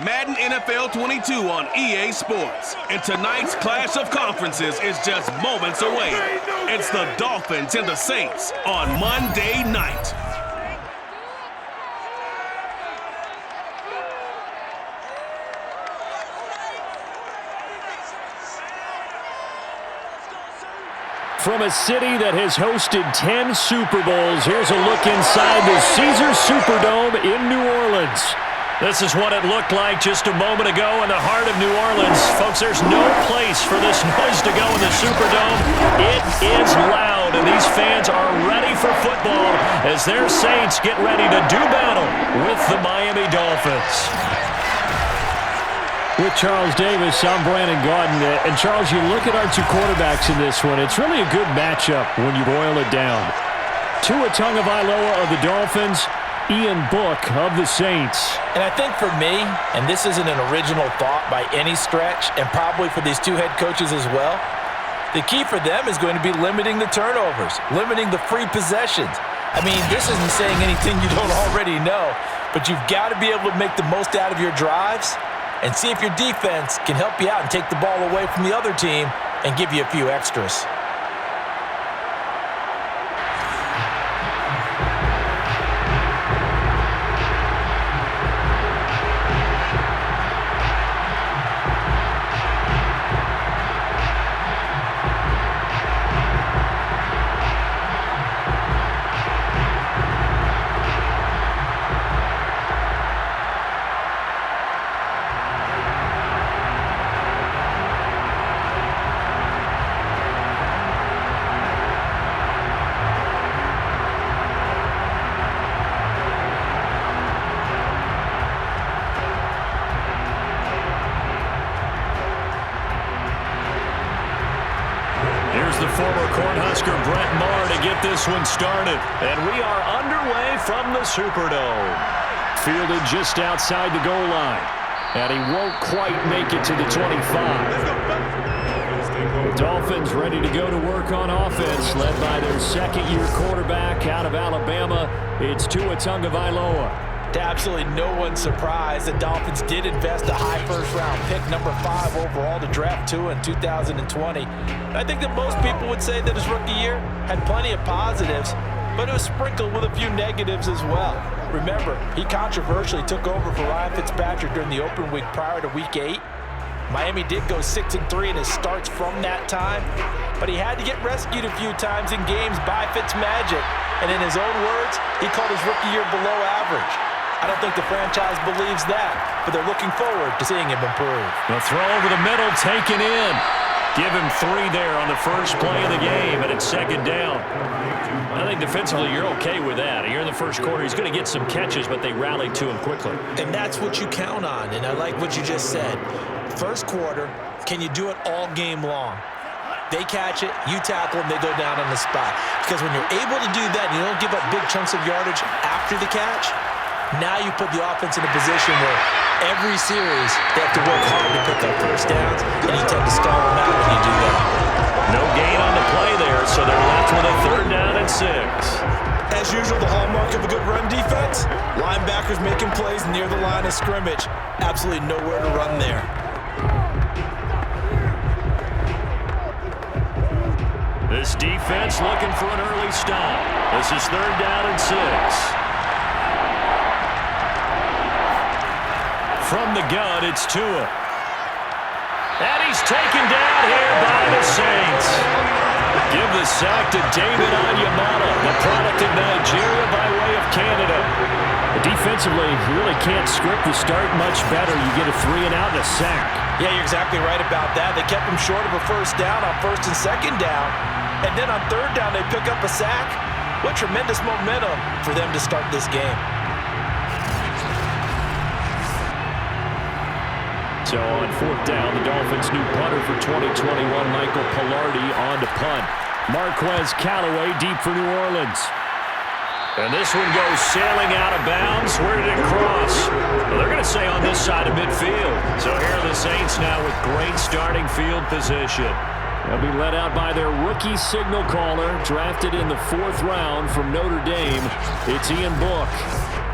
Madden NFL 22 on EA Sports. And tonight's clash of conferences is just moments away. It's the Dolphins and the Saints on Monday night. From a city that has hosted 10 Super Bowls, here's a look inside the Caesars Superdome in New Orleans. This is what it looked like just a moment ago in the heart of New Orleans. Folks, there's no place for this noise to go in the Superdome. It is loud, and these fans are ready for football as their Saints get ready to do battle with the Miami Dolphins. With Charles Davis, I'm Brandon Gaudin. And Charles, you look at our two quarterbacks in this one, it's really a good matchup when you boil it down. Tua Tagovailoa of the Dolphins, Ian Book of the Saints. And I think for me, and this isn't an original thought by any stretch, and probably for these two head coaches as well, the key for them is going to be limiting the turnovers, limiting the free possessions. I mean, this isn't saying anything you don't already know, but you've got to be able to make the most out of your drives and see if your defense can help you out and take the ball away from the other team and give you a few extras. This one started, and we are underway from the Superdome. Fielded just outside the goal line, and he won't quite make it to the 25. The Dolphins ready to go to work on offense, led by their second-year quarterback out of Alabama. It's Tua Tagovailoa. To absolutely no one's surprise, the Dolphins did invest a high first-round pick, number 5 overall, to draft Tua in 2020. I think that most people would say that his rookie year had plenty of positives, but it was sprinkled with a few negatives as well. Remember, he controversially took over for Ryan Fitzpatrick during the open week prior to Week 8. Miami did go 6-3 in his starts from that time, but he had to get rescued a few times in games by Fitzmagic, and in his own words, he called his rookie year below average. I don't think the franchise believes that, but they're looking forward to seeing him improve. The throw over the middle, taken in. Give him 3 there on the first play of the game, and it's second down. I think defensively you're okay with that. Here in the first quarter, he's going to get some catches, but they rallied to him quickly. And that's what you count on, and I like what you just said. First quarter, can you do it all game long? They catch it, you tackle them, they go down on the spot. Because when you're able to do that and you don't give up big chunks of yardage after the catch, now you put the offense in a position where every series they have to work hard to pick up first downs, and you tend to stall them out when you do that. No gain on the play there, so they're left with a 3rd down and 6. As usual, the hallmark of a good run defense, linebackers making plays near the line of scrimmage. Absolutely nowhere to run there. This defense looking for an early stop. This is 3rd down and 6. From the gun, it's Tua. And he's taken down here by the Saints. Give the sack to David Onyemata, the product of Nigeria by way of Canada. Defensively, you really can't script the start much better. You get a 3 and out and a sack. Yeah, you're exactly right about that. They kept him short of a first down on 1st and 2nd down. And then on 3rd down, they pick up a sack. What tremendous momentum for them to start this game. So on 4th down, the Dolphins' new punter for 2021, Michael Pilardi, on to punt. Marquez Callaway deep for New Orleans. And this one goes sailing out of bounds. Where did it cross? Well, they're going to say on this side of midfield. So here are the Saints now with great starting field position. They'll be led out by their rookie signal caller, drafted in the 4th round from Notre Dame. It's Ian Book.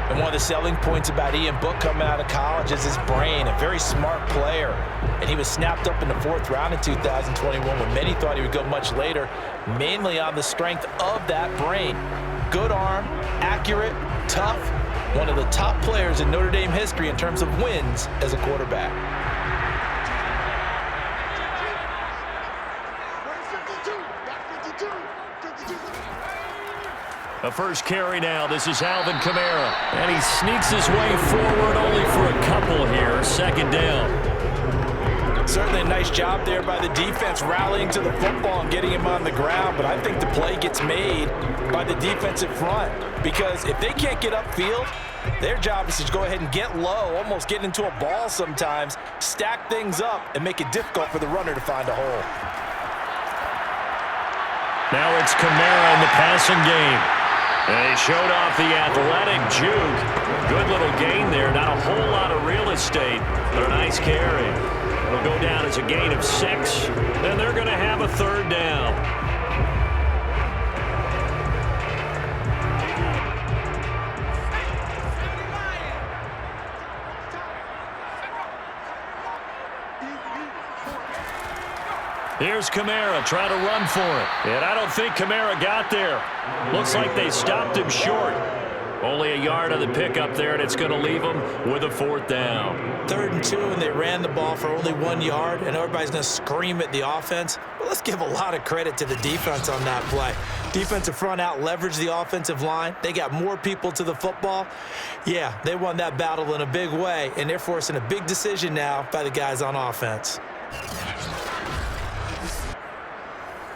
And one of the selling points about Ian Book coming out of college is his brain, a very smart player. And he was snapped up in the 4th round in 2021 when many thought he would go much later, mainly on the strength of that brain. Good arm, accurate, tough, one of the top players in Notre Dame history in terms of wins as a quarterback. The first carry now. This is Alvin Kamara. And he sneaks his way forward only for a couple here. Second down. Certainly a nice job there by the defense rallying to the football and getting him on the ground. But I think the play gets made by the defensive front. Because if they can't get upfield, their job is to go ahead and get low, almost get into a ball sometimes, stack things up, and make it difficult for the runner to find a hole. Now it's Kamara in the passing game. And he showed off the athletic juke. Good little gain there. Not a whole lot of real estate, but a nice carry. It'll go down as a gain of 6. Then they're going to have a third down. Here's Kamara trying to run for it. And I don't think Kamara got there. Looks like they stopped him short. Only a yard on the pickup there, and it's going to leave them with a 4th down. 3rd and 2, and they ran the ball for only 1 yard, and everybody's going to scream at the offense. Well, let's give a lot of credit to the defense on that play. Defensive front out leveraged the offensive line. They got more people to the football. Yeah, they won that battle in a big way, and they're forcing a big decision now by the guys on offense.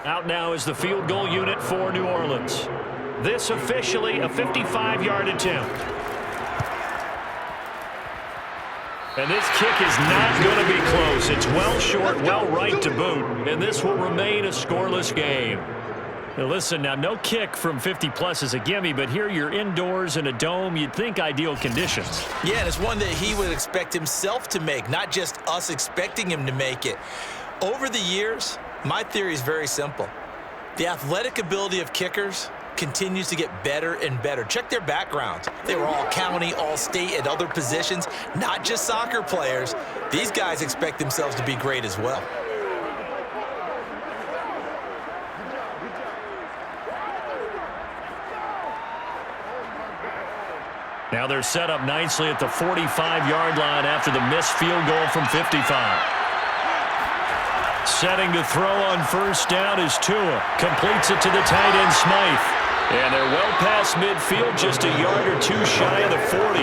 Out now is the field goal unit for New Orleans. This officially a 55-yard attempt. And this kick is not going to be close. It's well short, well right to boot. And this will remain a scoreless game. Now listen, now no kick from 50-plus is a gimme, but here you're indoors in a dome. You'd think ideal conditions. Yeah, and it's one that he would expect himself to make, not just us expecting him to make it. Over the years, my theory is very simple. The athletic ability of kickers continues to get better and better. Check their backgrounds. They were all county, all state at other positions, not just soccer players. These guys expect themselves to be great as well. Now they're set up nicely at the 45-yard line after the missed field goal from 55. Setting to throw on first down is Tua. Completes it to the tight end, Smythe. And they're well past midfield, just a yard or two shy of the 40.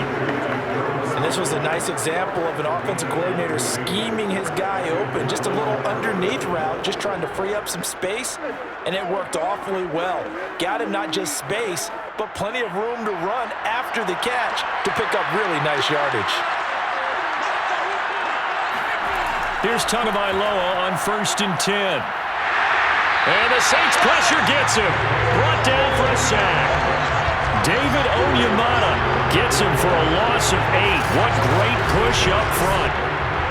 And this was a nice example of an offensive coordinator scheming his guy open. Just a little underneath route, just trying to free up some space, and it worked awfully well. Got him not just space, but plenty of room to run after the catch to pick up really nice yardage. Here's Tagovailoa on 1st and 10. And the Saints pressure gets him. Brought down for a sack. David Onyemata gets him for a loss of 8. What great push up front.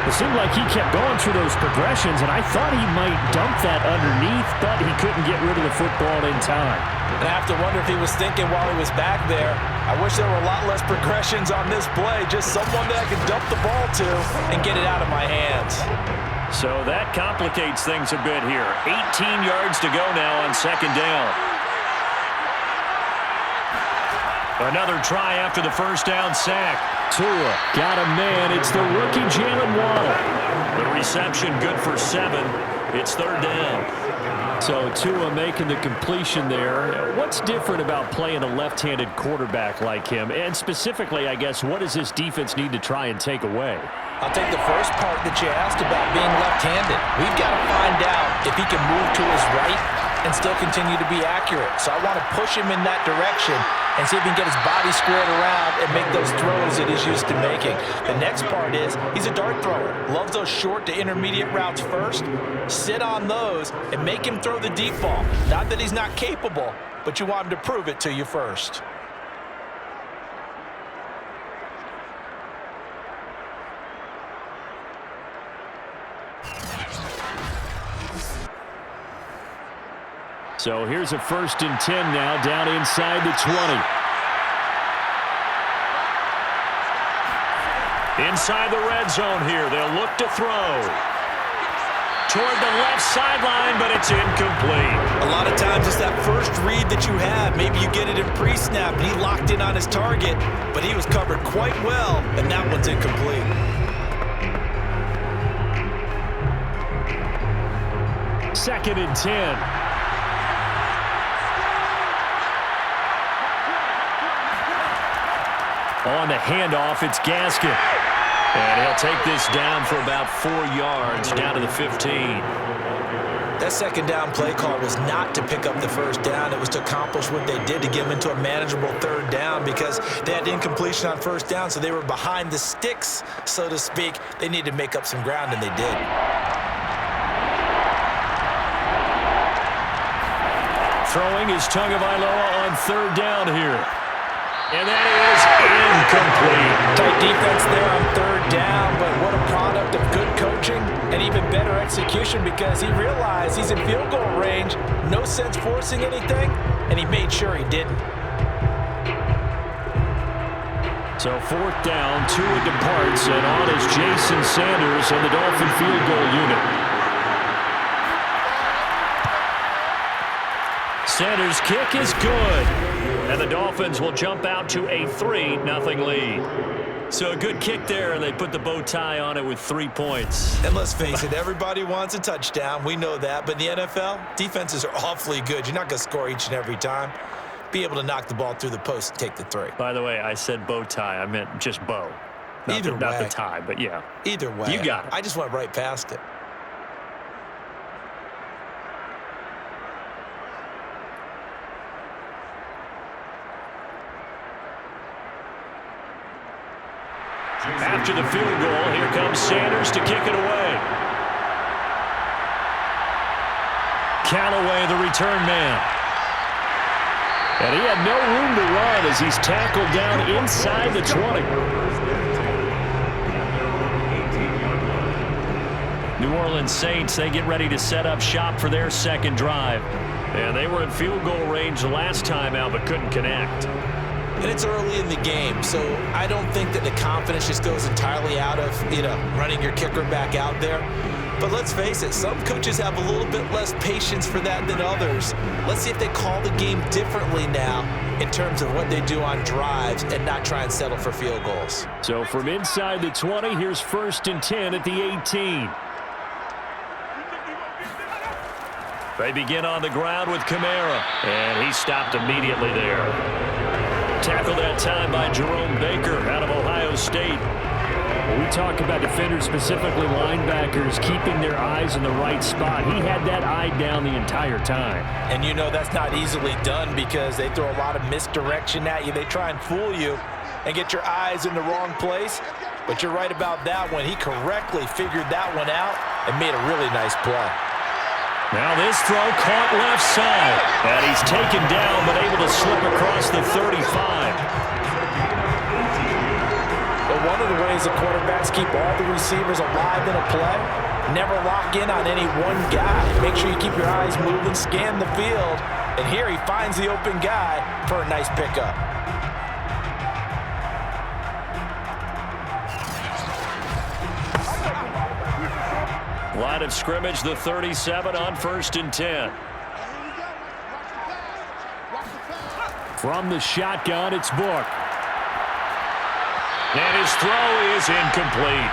It seemed like he kept going through those progressions, and I thought he might dump that underneath, but he couldn't get rid of the football in time. And I have to wonder if he was thinking while he was back there, I wish there were a lot less progressions on this play, just someone that I could dump the ball to and get it out of my hands. So that complicates things a bit here. 18 yards to go now on 2nd down. Another try after the first down sack. Tua got a man. It's the rookie Jalen Waddle. The reception good for 7. It's 3rd down. So Tua making the completion there. What's different about playing a left-handed quarterback like him? And specifically, I guess, what does this defense need to try and take away? I'll take the first part that you asked about being left-handed. We've got to find out if he can move to his right and still continue to be accurate. So I want to push him in that direction and see if he can get his body squared around and make those throws that he's used to making. The next part is he's a dart thrower. Loves those short to intermediate routes first. Sit on those and make him throw the deep ball. Not that he's not capable, but you want him to prove it to you first. So here's a 1st and 10 now, down inside the 20. Inside the red zone here, they'll look to throw. Toward the left sideline, but it's incomplete. A lot of times it's that first read that you have. Maybe you get it in pre-snap, and he locked in on his target, but he was covered quite well, and that one's incomplete. Second and 10. On the handoff, it's Gaskin. And he'll take this down for about 4 yards, down to the 15. That second down play call was not to pick up the first down. It was to accomplish what they did to get them into a manageable third down because they had incompletion on first down, so they were behind the sticks, so to speak. They needed to make up some ground, and they did. Throwing is Tagovailoa on third down here. And that is incomplete. Tight defense there on third down, but what a product of good coaching and even better execution because he realized he's in field goal range, no sense forcing anything, and he made sure he didn't. So fourth down, Tua departs, and on is Jason Sanders and the Dolphin field goal unit. Sanders' kick is good. And the Dolphins will jump out to a 3-0 lead. So a good kick there, and they put the bow tie on it with 3 points. And let's face it, everybody wants a touchdown. We know that. But in the NFL, defenses are awfully good. You're not going to score each and every time. Be able to knock the ball through the post and take the 3. By the way, I said bow tie. I meant just bow. Not the tie, but yeah. Either way. You got it. I just went right past it. After the field goal, here comes Sanders to kick it away. Callaway, the return man. And he had no room to run as he's tackled down inside the 20. New Orleans Saints, they get ready to set up shop for their second drive. And they were in field goal range the last time out but couldn't connect. And it's early in the game, so I don't think that the confidence just goes entirely out of, running your kicker back out there. But let's face it, some coaches have a little bit less patience for that than others. Let's see if they call the game differently now in terms of what they do on drives and not try and settle for field goals. So from inside the 20, here's 1st and 10 at the 18. They begin on the ground with Kamara, and he stopped immediately there. Tackled that time by Jerome Baker out of Ohio State. When we talk about defenders, specifically linebackers, keeping their eyes in the right spot, he had that eye down the entire time. And that's not easily done because they throw a lot of misdirection at you. They try and fool you and get your eyes in the wrong place. But you're right about that one. He correctly figured that one out and made a really nice play. Now this throw caught left side. And he's taken down but able to slip across the 35. But one of the ways the quarterbacks keep all the receivers alive in a play, never lock in on any one guy. Make sure you keep your eyes moving, scan the field. And here he finds the open guy for a nice pickup. Line of scrimmage, the 37 on 1st and 10. From the shotgun, it's Book. And his throw is incomplete.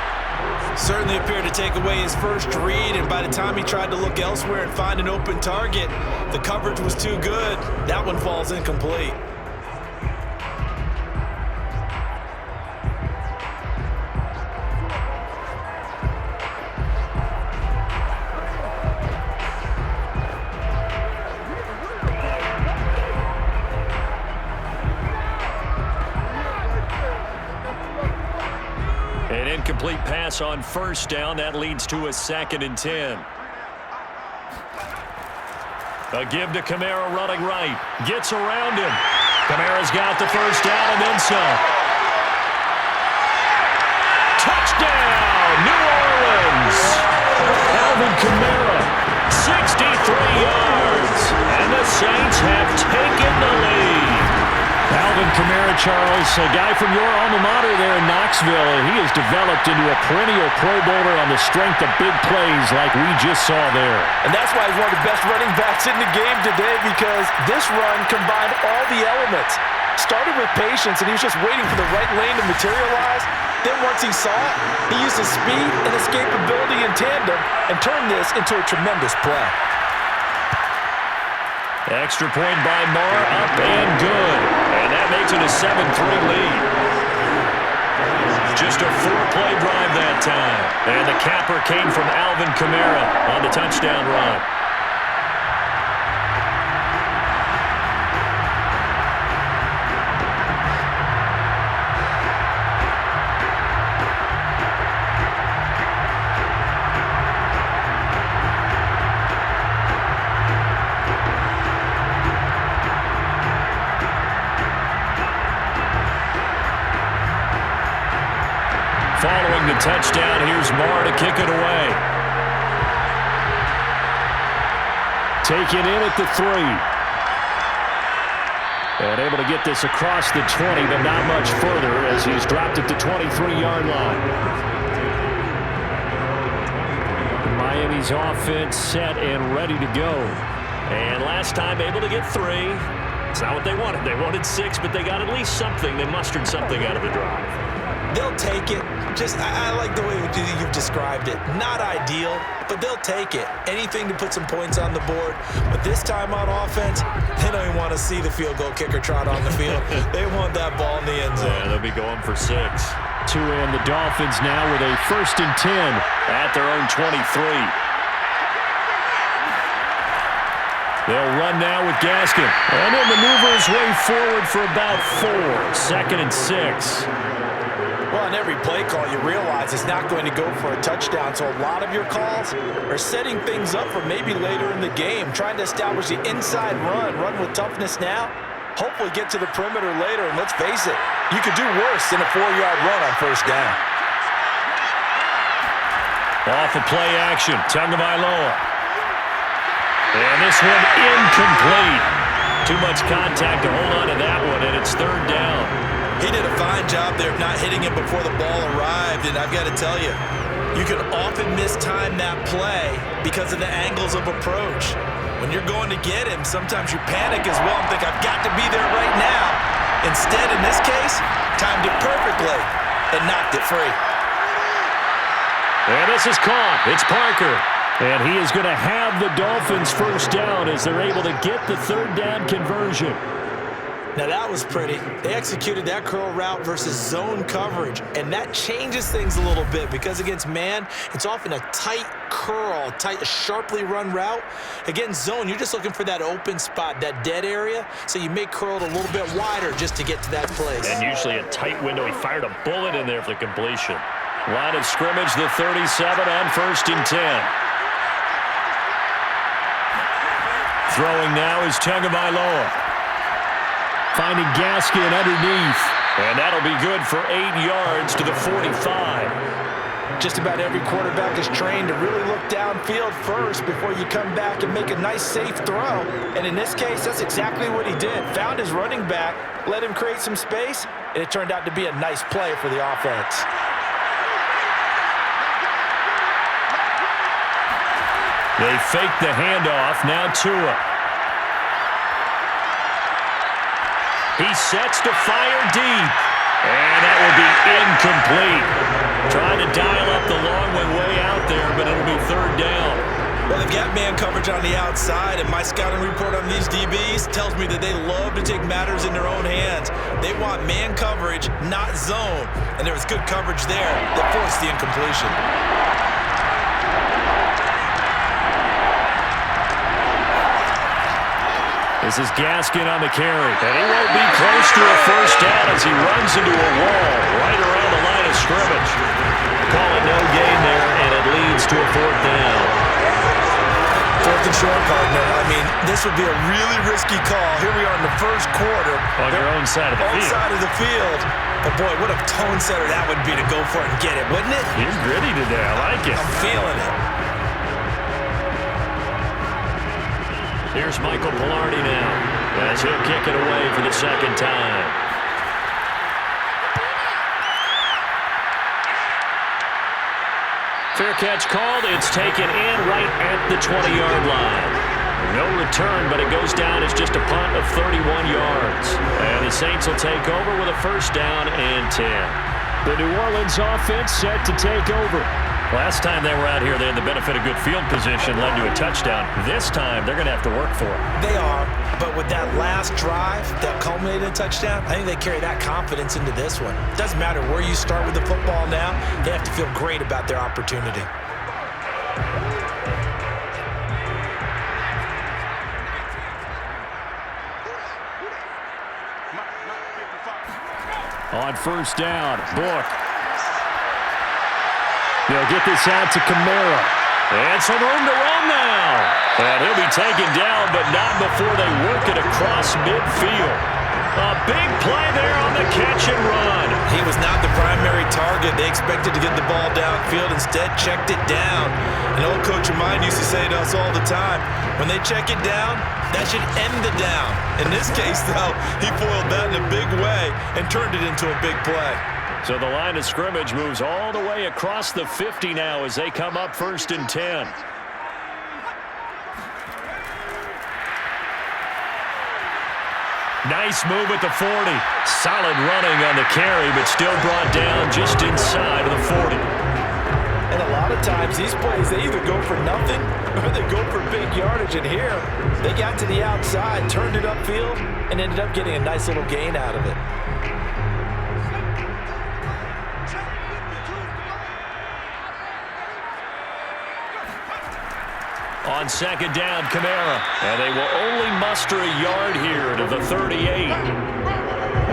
Certainly appeared to take away his first read, and by the time he tried to look elsewhere and find an open target, the coverage was too good. That one falls incomplete. An incomplete pass on 1st down. That leads to a 2nd and 10. A give to Kamara running right. Gets around him. Kamara's got the 1st down and then some. Touchdown, New Orleans. Alvin Kamara, 63 yards. And the Saints have taken the lead. Alvin Kamara Charles. A guy from your alma mater there in Knoxville. He has developed into a perennial Pro Bowler on the strength of big plays like we just saw there. And that's why he's one of the best running backs in the game today, because this run combined all the elements. Started with patience, and he was just waiting for the right lane to materialize. Then once he saw it, he used his speed and escapability in tandem and turned this into a tremendous play. Extra point by Marr, up and good. And that makes it a 7-3 lead. Just a 4-play drive that time. And the capper came from Alvin Kamara on the touchdown run. Following the touchdown, here's Marr to kick it away. Taken in at the 3. And able to get this across the 20, but not much further as he's dropped at the 23-yard line. Miami's offense set and ready to go. And last time able to get 3. It's not what they wanted. They wanted 6, but they got at least something. They mustered something out of the drive. They'll take it. I like the way you've described it. Not ideal, but they'll take it. Anything to put some points on the board. But this time on offense, they don't even want to see the field goal kicker trot on the field. They want that ball in the end zone. Yeah, they'll be going for 6. And the Dolphins now with a 1st and 10 at their own 23. They'll run now with Gaskin. And he'll maneuver his way forward for about 4. 2nd and 6. Well, on every play call, you realize it's not going to go for a touchdown, so a lot of your calls are setting things up for maybe later in the game, trying to establish the inside run with toughness now, hopefully get to the perimeter later, and let's face it, you could do worse than a 4-yard run on 1st down. Off of play action, Tagovailoa. And this one incomplete. Too much contact to hold on to that one, and it's 3rd down. He did a fine job there of not hitting it before the ball arrived, and I've got to tell you, you can often mistime that play because of the angles of approach. When you're going to get him, sometimes you panic as well and think, I've got to be there right now. Instead, in this case, timed it perfectly and knocked it free. And this is caught. It's Parker. And he is going to have the Dolphins 1st down as they're able to get the 3rd down conversion. Now that was pretty. They executed that curl route versus zone coverage, and that changes things a little bit because against man, it's often a tight curl, sharply run route. Against zone, you're just looking for that open spot, that dead area, so you may curl it a little bit wider just to get to that place. And usually a tight window. He fired a bullet in there for the completion. Line of scrimmage, the 37 on 1st and 10. Throwing now is Tagovailoa. Finding Gaskin underneath. And that'll be good for 8 yards to the 45. Just about every quarterback is trained to really look downfield first before you come back and make a nice, safe throw. And in this case, that's exactly what he did. Found his running back, let him create some space, and it turned out to be a nice play for the offense. They fake the handoff. Now Tua. He sets to fire deep. And that will be incomplete. Trying to dial up the long one way out there, but it'll be 3rd down. Well, they've got man coverage on the outside, and my scouting report on these DBs tells me that they love to take matters in their own hands. They want man coverage, not zone. And there was good coverage there that forced the incompletion. This is Gaskin on the carry. And he won't be close to a 1st down as he runs into a wall right around the line of scrimmage. Call it no gain there, and it leads to a 4th down. 4th and short, partner. I mean, this would be a really risky call. Here we are in the 1st quarter. On your own side of the field. Own side of the field. But, boy, what a tone setter that would be to go for it and get it, wouldn't it? He's gritty today. I like it. I'm feeling it. Here's Michael Pilardi now as he'll kick it away for the 2nd time. Fair catch called. It's taken in right at the 20-yard line. No return, but it goes down as just a punt of 31 yards. And the Saints will take over with a first down and 10. The New Orleans offense set to take over. Last time they were out here, they had the benefit of good field position, led to a touchdown. This time, they're going to have to work for it. They are, but with that last drive that culminated in a touchdown, I think they carry that confidence into this one. It doesn't matter where you start with the football now. They have to feel great about their opportunity. On first down, Book. They'll get this out to Kamara. And some room to run now. And he'll be taken down, but not before they work it across midfield. A big play there on the catch and run. He was not the primary target. They expected to get the ball downfield. Instead, checked it down. An old coach of mine used to say to us all the time, when they check it down, that should end the down. In this case, though, he foiled that in a big way and turned it into a big play. So the line of scrimmage moves all the way across the 50 now as they come up first and 10. Nice move at the 40. Solid running on the carry, but still brought down just inside of the 40. And a lot of times, these plays, they either go for nothing or they go for big yardage. And here, they got to the outside, turned it upfield, and ended up getting a nice little gain out of it. On second down, Kamara. And they will only muster a yard here to the 38.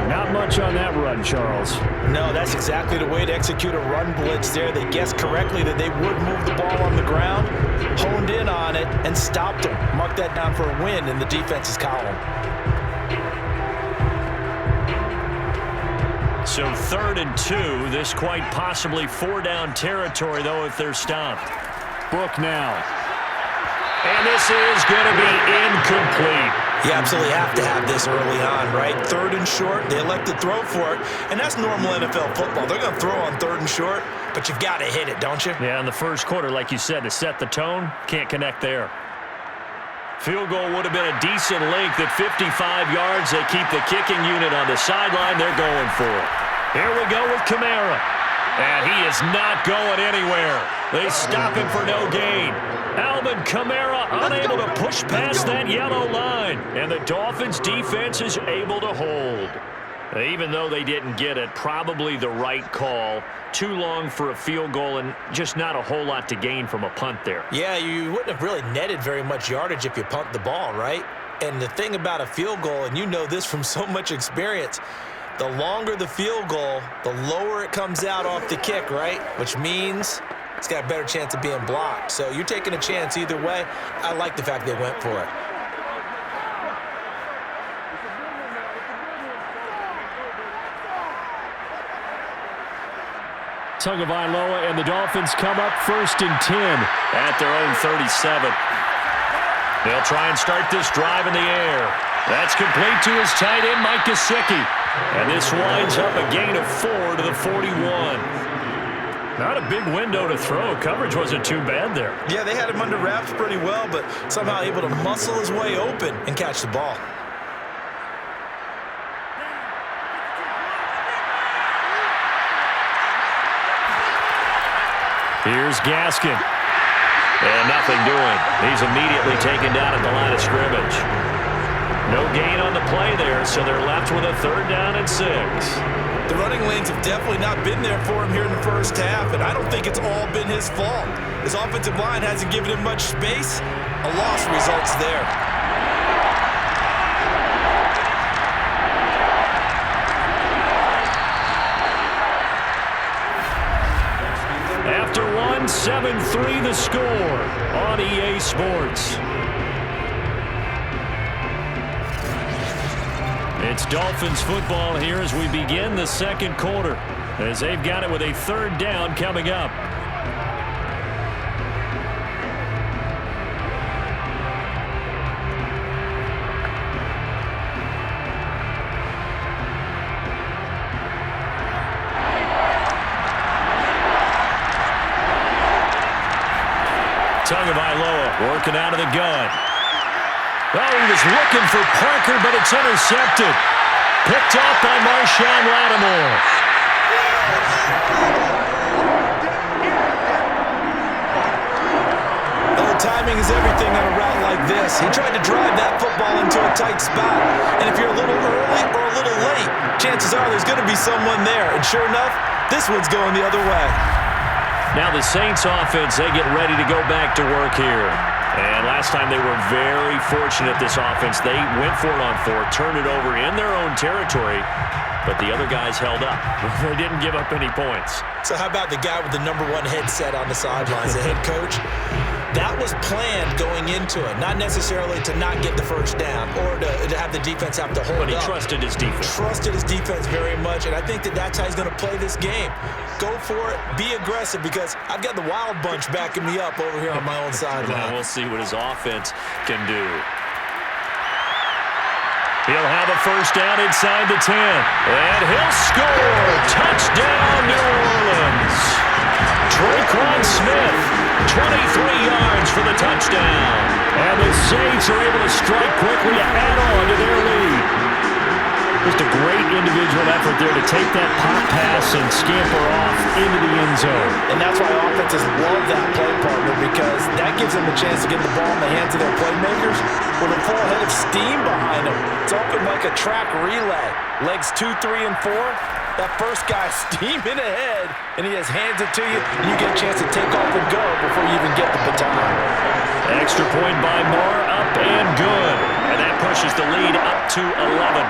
Not much on that run, Charles. No, that's exactly the way to execute a run blitz there. They guessed correctly that they would move the ball on the ground, honed in on it, and stopped them. Mark that down for a win in the defense's column. So 3rd and 2. This quite possibly 4-down territory, though, if they're stopped. Book now. And this is going to be incomplete. You absolutely have to have this early on, right? 3rd and short, they elect to throw for it, and that's normal NFL football. They're going to throw on 3rd and short, but you've got to hit it, don't you? Yeah, in the first quarter, like you said, to set the tone, can't connect there. Field goal would have been a decent length at 55 yards. They keep the kicking unit on the sideline. They're going for it. Here we go with Kamara. And he is not going anywhere. They stop him for no gain. Alvin Kamara unable to push past that yellow line. And the Dolphins defense is able to hold. Even though they didn't get it, probably the right call. Too long for a field goal and just not a whole lot to gain from a punt there. Yeah, you wouldn't have really netted very much yardage if you punt the ball, right? And the thing about a field goal, and you know this from so much experience, the longer the field goal, the lower it comes out off the kick, right? Which means it's got a better chance of being blocked. So you're taking a chance either way. I like the fact they went for it. Tagovailoa and the Dolphins come up 1st and 10 at their own 37. They'll try and start this drive in the air. That's complete to his tight end, Mike Gesicki. And this winds up a gain of 4 to the 41. Not a big window to throw. Coverage wasn't too bad there. Yeah, they had him under wraps pretty well, but somehow able to muscle his way open and catch the ball. Here's Gaskin. And nothing doing. He's immediately taken down at the line of scrimmage. No gain on the play there, so they're left with a 3rd down and 6. The running lanes have definitely not been there for him here in the first half, and I don't think it's all been his fault. His offensive line hasn't given him much space. A loss results there. After one, 7-3 the score on EA Sports. It's Dolphins football here as we begin the second quarter, as they've got it with a 3rd down coming up. Tagovailoa working out of the gun. Oh, he was looking for Parker, but it's intercepted. Picked off by Marshawn Lattimore. Timing is everything on a route like this. He tried to drive that football into a tight spot. And if you're a little early or a little late, chances are there's going to be someone there. And sure enough, this one's going the other way. Now the Saints offense, they get ready to go back to work here. And last time they were very fortunate, this offense. They went for it on 4, turned it over in their own territory, but the other guys held up. They didn't give up any points. So how about the guy with the #1 headset on the sidelines, the head coach? That was planned going into it, not necessarily to not get the first down or to have the defense have to hold up. But he trusted his defense. Trusted his defense very much, and I think that's how he's going to play this game. Go for it, be aggressive, because I've got the wild bunch backing me up over here on my own sideline. We'll see what his offense can do. He'll have a first down inside the 10, and he'll score. Touchdown, New Orleans. Traquan Smith, 23 yards for the touchdown. And the Saints are able to strike quickly to add on to their lead. Just a great individual effort there to take that pop pass and scamper off into the end zone. And that's why offenses love that play partner, because that gives them a chance to get the ball in the hands of their playmakers with a full head of steam behind them. It's often like a track relay. Legs 2, 3, and 4. That first guy steaming ahead, and he just hands it to you, and you get a chance to take off and go before you even get the baton. Extra point by Moore, up and good. And that pushes the lead up to 11.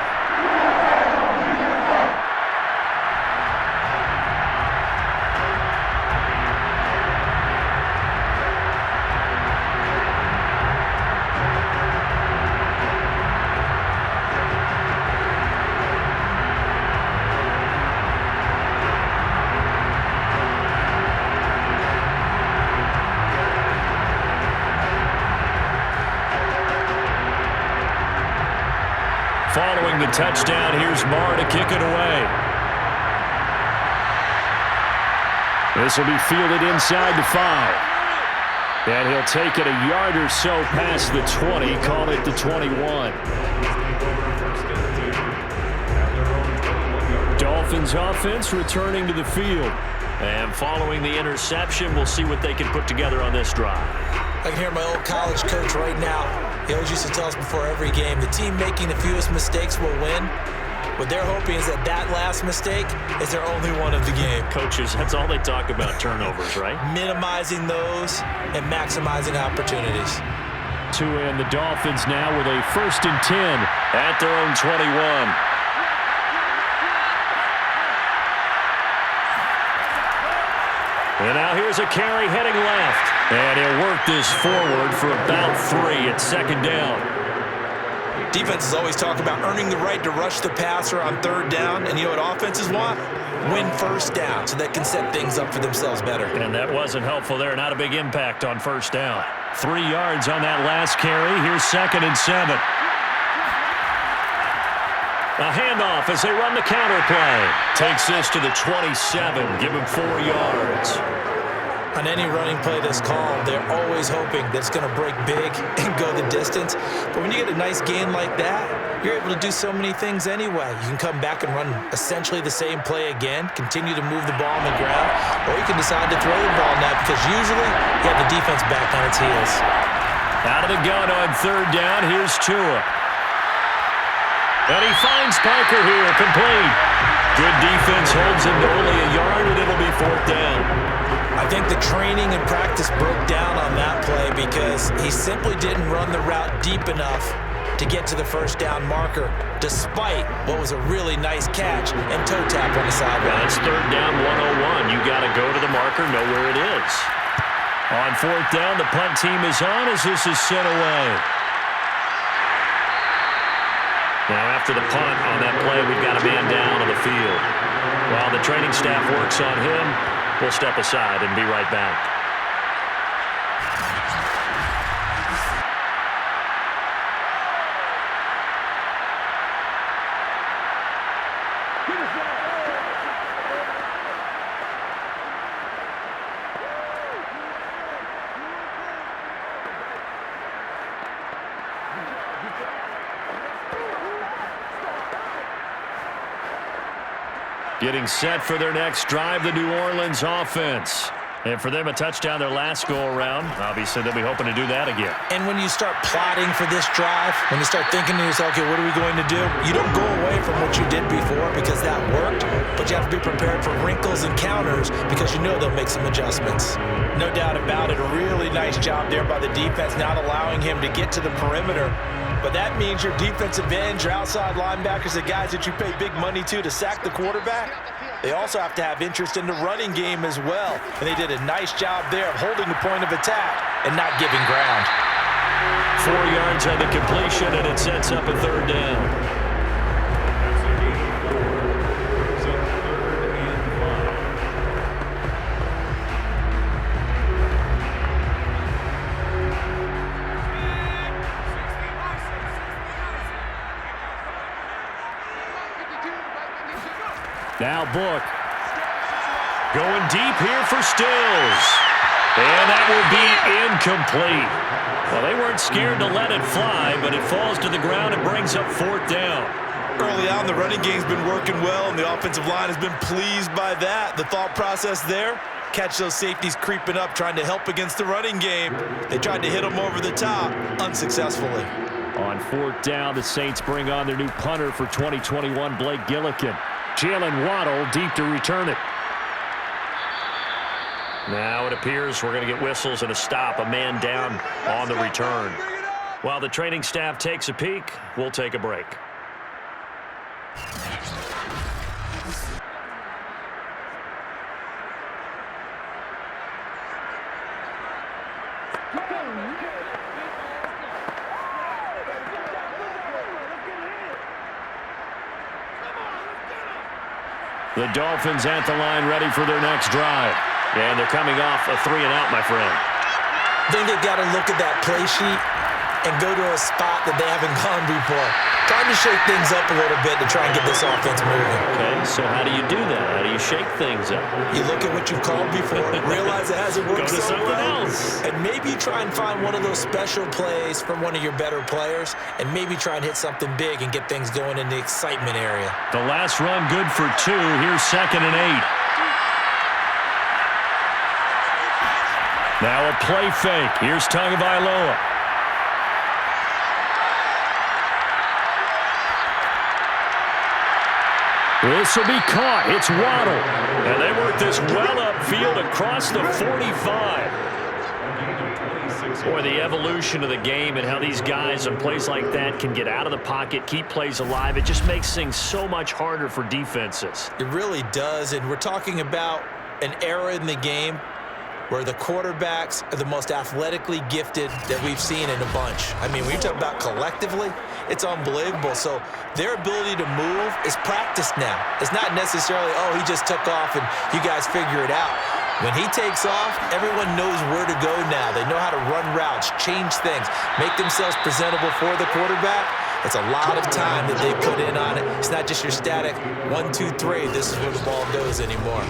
Following the touchdown, here's Marr to kick it away. This will be fielded inside the 5. And he'll take it a yard or so past the 20, call it the 21. Dolphins offense returning to the field. And following the interception, we'll see what they can put together on this drive. I can hear my old college coach right now. He always used to tell us before every game, the team making the fewest mistakes will win. What they're hoping is that last mistake is their only one of the game. Coaches, that's all they talk about, turnovers, right? Minimizing those and maximizing opportunities. And the Dolphins now with a 1st and 10 at their own 21. And now here's a carry heading left. And he'll work this forward for about 3 at 2nd down. Defenses always talk about earning the right to rush the passer on 3rd down. And you know what offenses want? Win 1st down so they can set things up for themselves better. And that wasn't helpful there. Not a big impact on 1st down. 3 yards on that last carry. Here's 2nd and 7. A handoff as they run the counter play. Takes this to the 27. Give him 4 yards. On any running play that's called, they're always hoping that it's going to break big and go the distance. But when you get a nice gain like that, you're able to do so many things anyway. You can come back and run essentially the same play again, continue to move the ball on the ground, or you can decide to throw the ball now because usually you have the defense back on its heels. Out of the gun on 3rd down, here's Tua. And he finds Parker here, complete. Good defense holds him to only a yard, and it'll be 4th down. I think the training and practice broke down on that play because he simply didn't run the route deep enough to get to the 1st down marker, despite what was a really nice catch and toe tap on the sideline. That's 3rd down 101. You got to go to the marker, know where it is. On 4th down, the punt team is on as this is sent away. Now after the punt on that play, we've got a man down on the field. While the training staff works on him, we'll step aside and be right back. Getting set for their next drive, the New Orleans offense. And for them, a touchdown their last go-around. Obviously, they'll be hoping to do that again. And when you start plotting for this drive, when you start thinking to yourself, okay, what are we going to do? You don't go away from what you did before because that worked, but you have to be prepared for wrinkles and counters because you know they'll make some adjustments. No doubt about it. A really nice job there by the defense, not allowing him to get to the perimeter. But that means your defensive ends, your outside linebackers, the guys that you pay big money to sack the quarterback, they also have to have interest in the running game as well. And they did a nice job there of holding the point of attack and not giving ground. 4 yards on the completion, and it sets up a third down. Now Book. Going deep here for Stills. And that will be incomplete. Well, they weren't scared to let it fly, but it falls to the ground and brings up fourth down. Early on, the running game's been working well, and the offensive line has been pleased by that. The thought process there, catch those safeties creeping up, trying to help against the running game. They tried to hit them over the top, unsuccessfully. On fourth down, the Saints bring on their new punter for 2021, Blake Gillikin. Jalen Waddle deep to return it. Now it appears we're going to get whistles and a stop, a man down on the return. While the training staff takes a peek, we'll take a break. The Dolphins at the line ready for their next drive. And they're coming off a 3-and-out, my friend. I think they've got to look at that play sheet and go to a spot that they haven't gone before. Time to shake things up a little bit to try and get this offense moving. Okay, so how do you do that? How do you shake things up? You look at what you've called before, realize it hasn't worked Go to so something well, else. and maybe try and find one of those special plays from one of your better players, and maybe try and hit something big and get things going in the excitement area. The last run good for 2. Here's 2nd and 8. Now a play fake. Here's Tagovailoa. This will be caught. It's Waddle. And they work this well upfield across the 45. Boy, the evolution of the game and how these guys on plays like that can get out of the pocket, keep plays alive, it just makes things so much harder for defenses. It really does, and we're talking about an era in the game where the quarterbacks are the most athletically gifted that we've seen in a bunch. I mean, when you talk about collectively, it's unbelievable. So their ability to move is practiced now. It's not necessarily, oh, he just took off and you guys figure it out. When he takes off, everyone knows where to go now. They know how to run routes, change things, make themselves presentable for the quarterback. It's a lot of time that they put in on it. It's not just your static 1, 2, 3, this is where the ball goes anymore.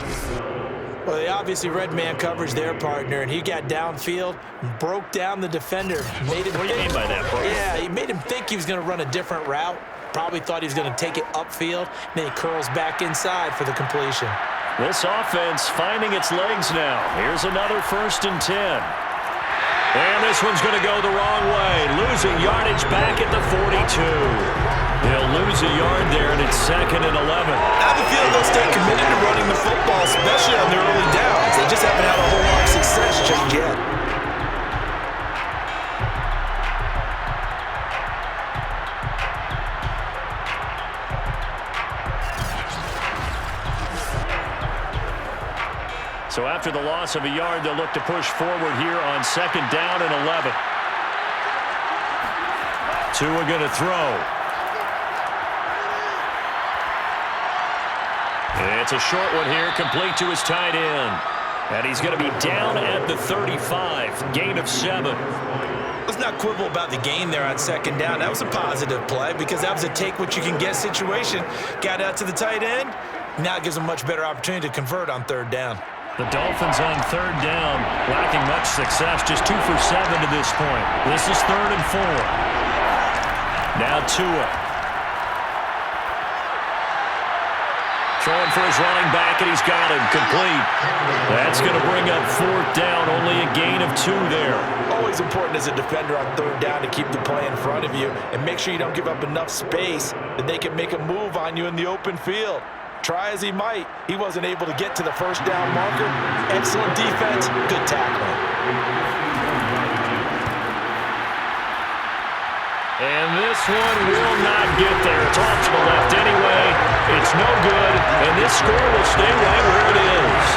Well, they obviously read man coverage their partner, and he got downfield, broke down the defender. Made him what do you mean by that, bro? Yeah, he made him think he was going to run a different route. Probably thought he was going to take it upfield. Then he curls back inside for the completion. This offense finding its legs now. Here's another 1st and 10. And this one's going to go the wrong way. Losing yardage back at the 42. They'll lose a yard there, and it's 2nd and 11. I have a feeling they'll stay committed to running the football, especially on their early downs. They just haven't had a whole lot of success just yet. So after the loss of a yard, they'll look to push forward here on 2nd down and 11. Tua going to throw. It's a short one here, complete to his tight end. And he's going to be down at the 35, gain of 7. Let's not quibble about the gain there on 2nd down. That was a positive play because that was a take-what-you-can-get situation. Got out to the tight end. Now it gives them a much better opportunity to convert on 3rd down. The Dolphins on 3rd down, lacking much success, just 2 for 7 to this point. This is 3rd and 4. Now Tua. throwing for his running back, and he's got him complete. That's going to bring up fourth down, only a gain of 2 there. Always important as a defender on third down to keep the play in front of you and make sure you don't give up enough space that they can make a move on you in the open field. Try as he might, he wasn't able to get to the first down marker. Excellent defense, good tackling. And this one will not get there. It's off to the left anyway. It's no good, and this score will stay right where it is.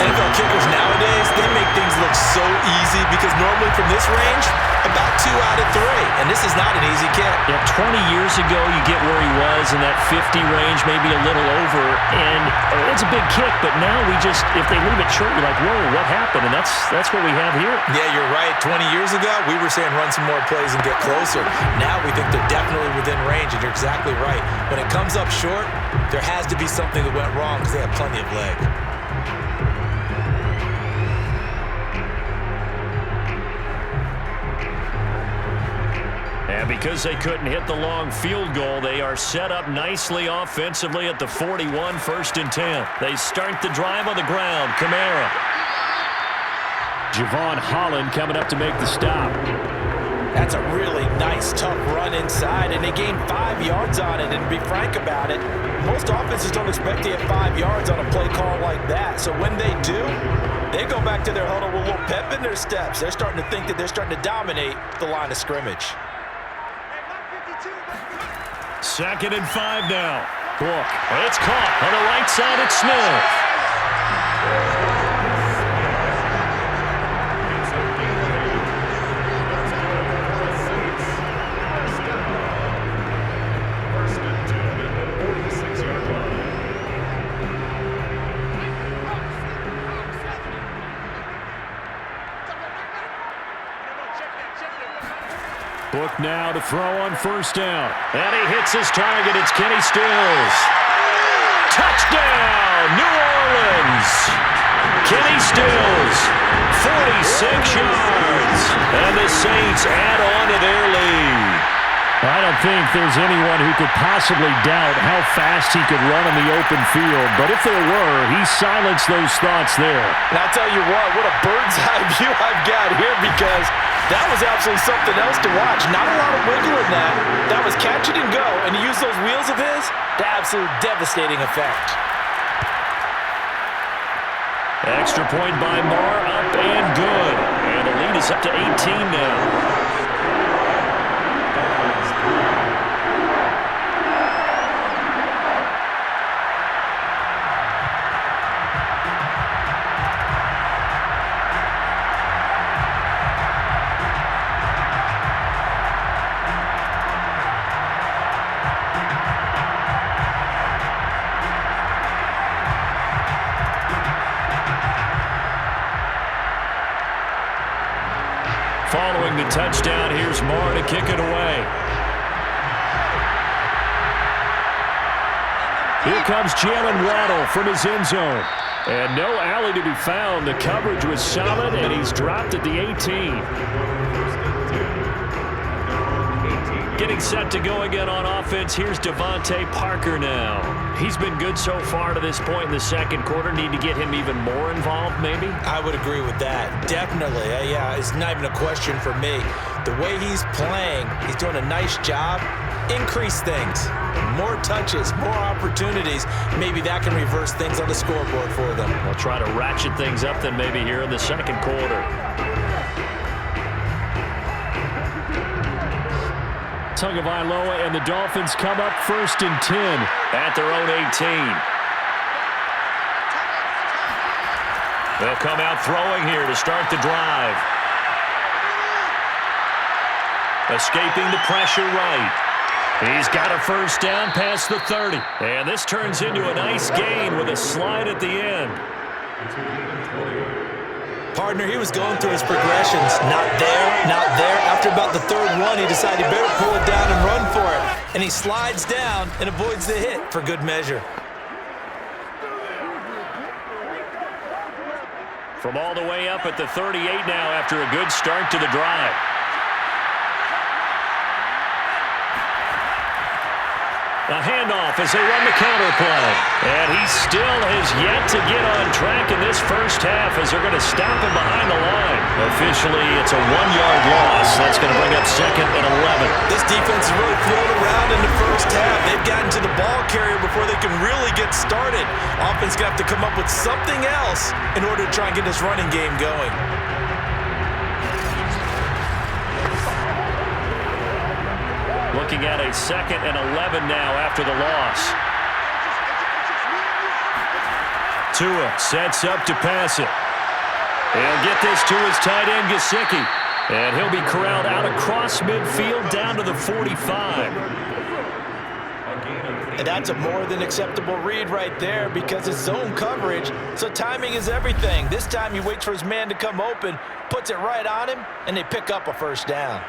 NFL kickers nowadays, they make things look so easy because normally from this range, about 2 out of 3. And this is not an easy kick. Yeah, 20 years ago, you get where he was in that 50 range, maybe a little over. And it's a big kick, but now we just, if they leave it short, you're like, whoa, what happened? And that's what we have here. Yeah, you're right. 20 years ago, we were saying run some more plays and get closer. Now we think they're definitely within range, and you're exactly right. When it comes up short, there has to be something that went wrong because they have plenty of leg. And because they couldn't hit the long field goal, they are set up nicely offensively at the 41, 1st and 10. They start the drive on the ground. Kamara. Javon Holland coming up to make the stop. That's a really nice, tough run inside, and they gained 5 yards on it. And to be frank about it, most offenses don't expect to get 5 yards on a play call like that. So when they do, they go back to their huddle with a little pep in their steps. They're starting to think that they're starting to dominate the line of scrimmage. 2nd and 5 now. Cook. It's caught on the right side. It's Smith. Book now to throw on 1st down. And he hits his target. It's Kenny Stills. Touchdown, New Orleans. Kenny Stills, 46 yards. And the Saints add on to their lead. I don't think there's anyone who could possibly doubt how fast he could run in the open field. But if there were, he silenced those thoughts there. And I'll tell you what a bird's eye view I've got here, because that was absolutely something else to watch. Not a lot of wiggle in that. That was catch it and go. And to use those wheels of his, the absolute devastating effect. Extra point by Marr, up and good. And the lead is up to 18 now. Following the touchdown, here's Marr to kick it away. Here comes Jalen Waddle from his end zone. And no alley to be found. The coverage was solid, and he's dropped at the 18. Getting set to go again on offense. Here's Devontae Parker now. He's been good so far to this point in the 2nd quarter. Need to get him even more involved, maybe? I would agree with that. Definitely. Yeah, it's not even a question for me. The way he's playing, he's doing a nice job. Increase things. More touches, more opportunities. Maybe that can reverse things on the scoreboard for them. They'll try to ratchet things up then maybe here in the 2nd quarter. Tagovailoa and the Dolphins come up 1st and 10 at their own 18. They'll come out throwing here to start the drive. Escaping the pressure right. He's got a 1st down past the 30. And this turns into a nice gain with a slide at the end. Partner, he was going through his progressions. Not there, not there. After about the 3rd one, he decided he better pull it down and run for it. And he slides down and avoids the hit for good measure. From all the way up at the 38 now after a good start to the drive. A handoff as they run the counter play. And he still has yet to get on track in this first half as they're going to stop him behind the line. Officially, it's a 1-yard loss. That's going to bring up 2nd and 11. This defense is really thrown around in the first half. They've gotten to the ball carrier before they can really get started. Offense going to have to come up with something else in order to try and get this running game going. Looking at a 2nd and 11 now after the loss. Tua sets up to pass it. He'll get this to his tight end, Gesicki. And he'll be corralled out across midfield down to the 45. And that's a more than acceptable read right there because it's zone coverage, so timing is everything. This time he waits for his man to come open, puts it right on him, and they pick up a first down.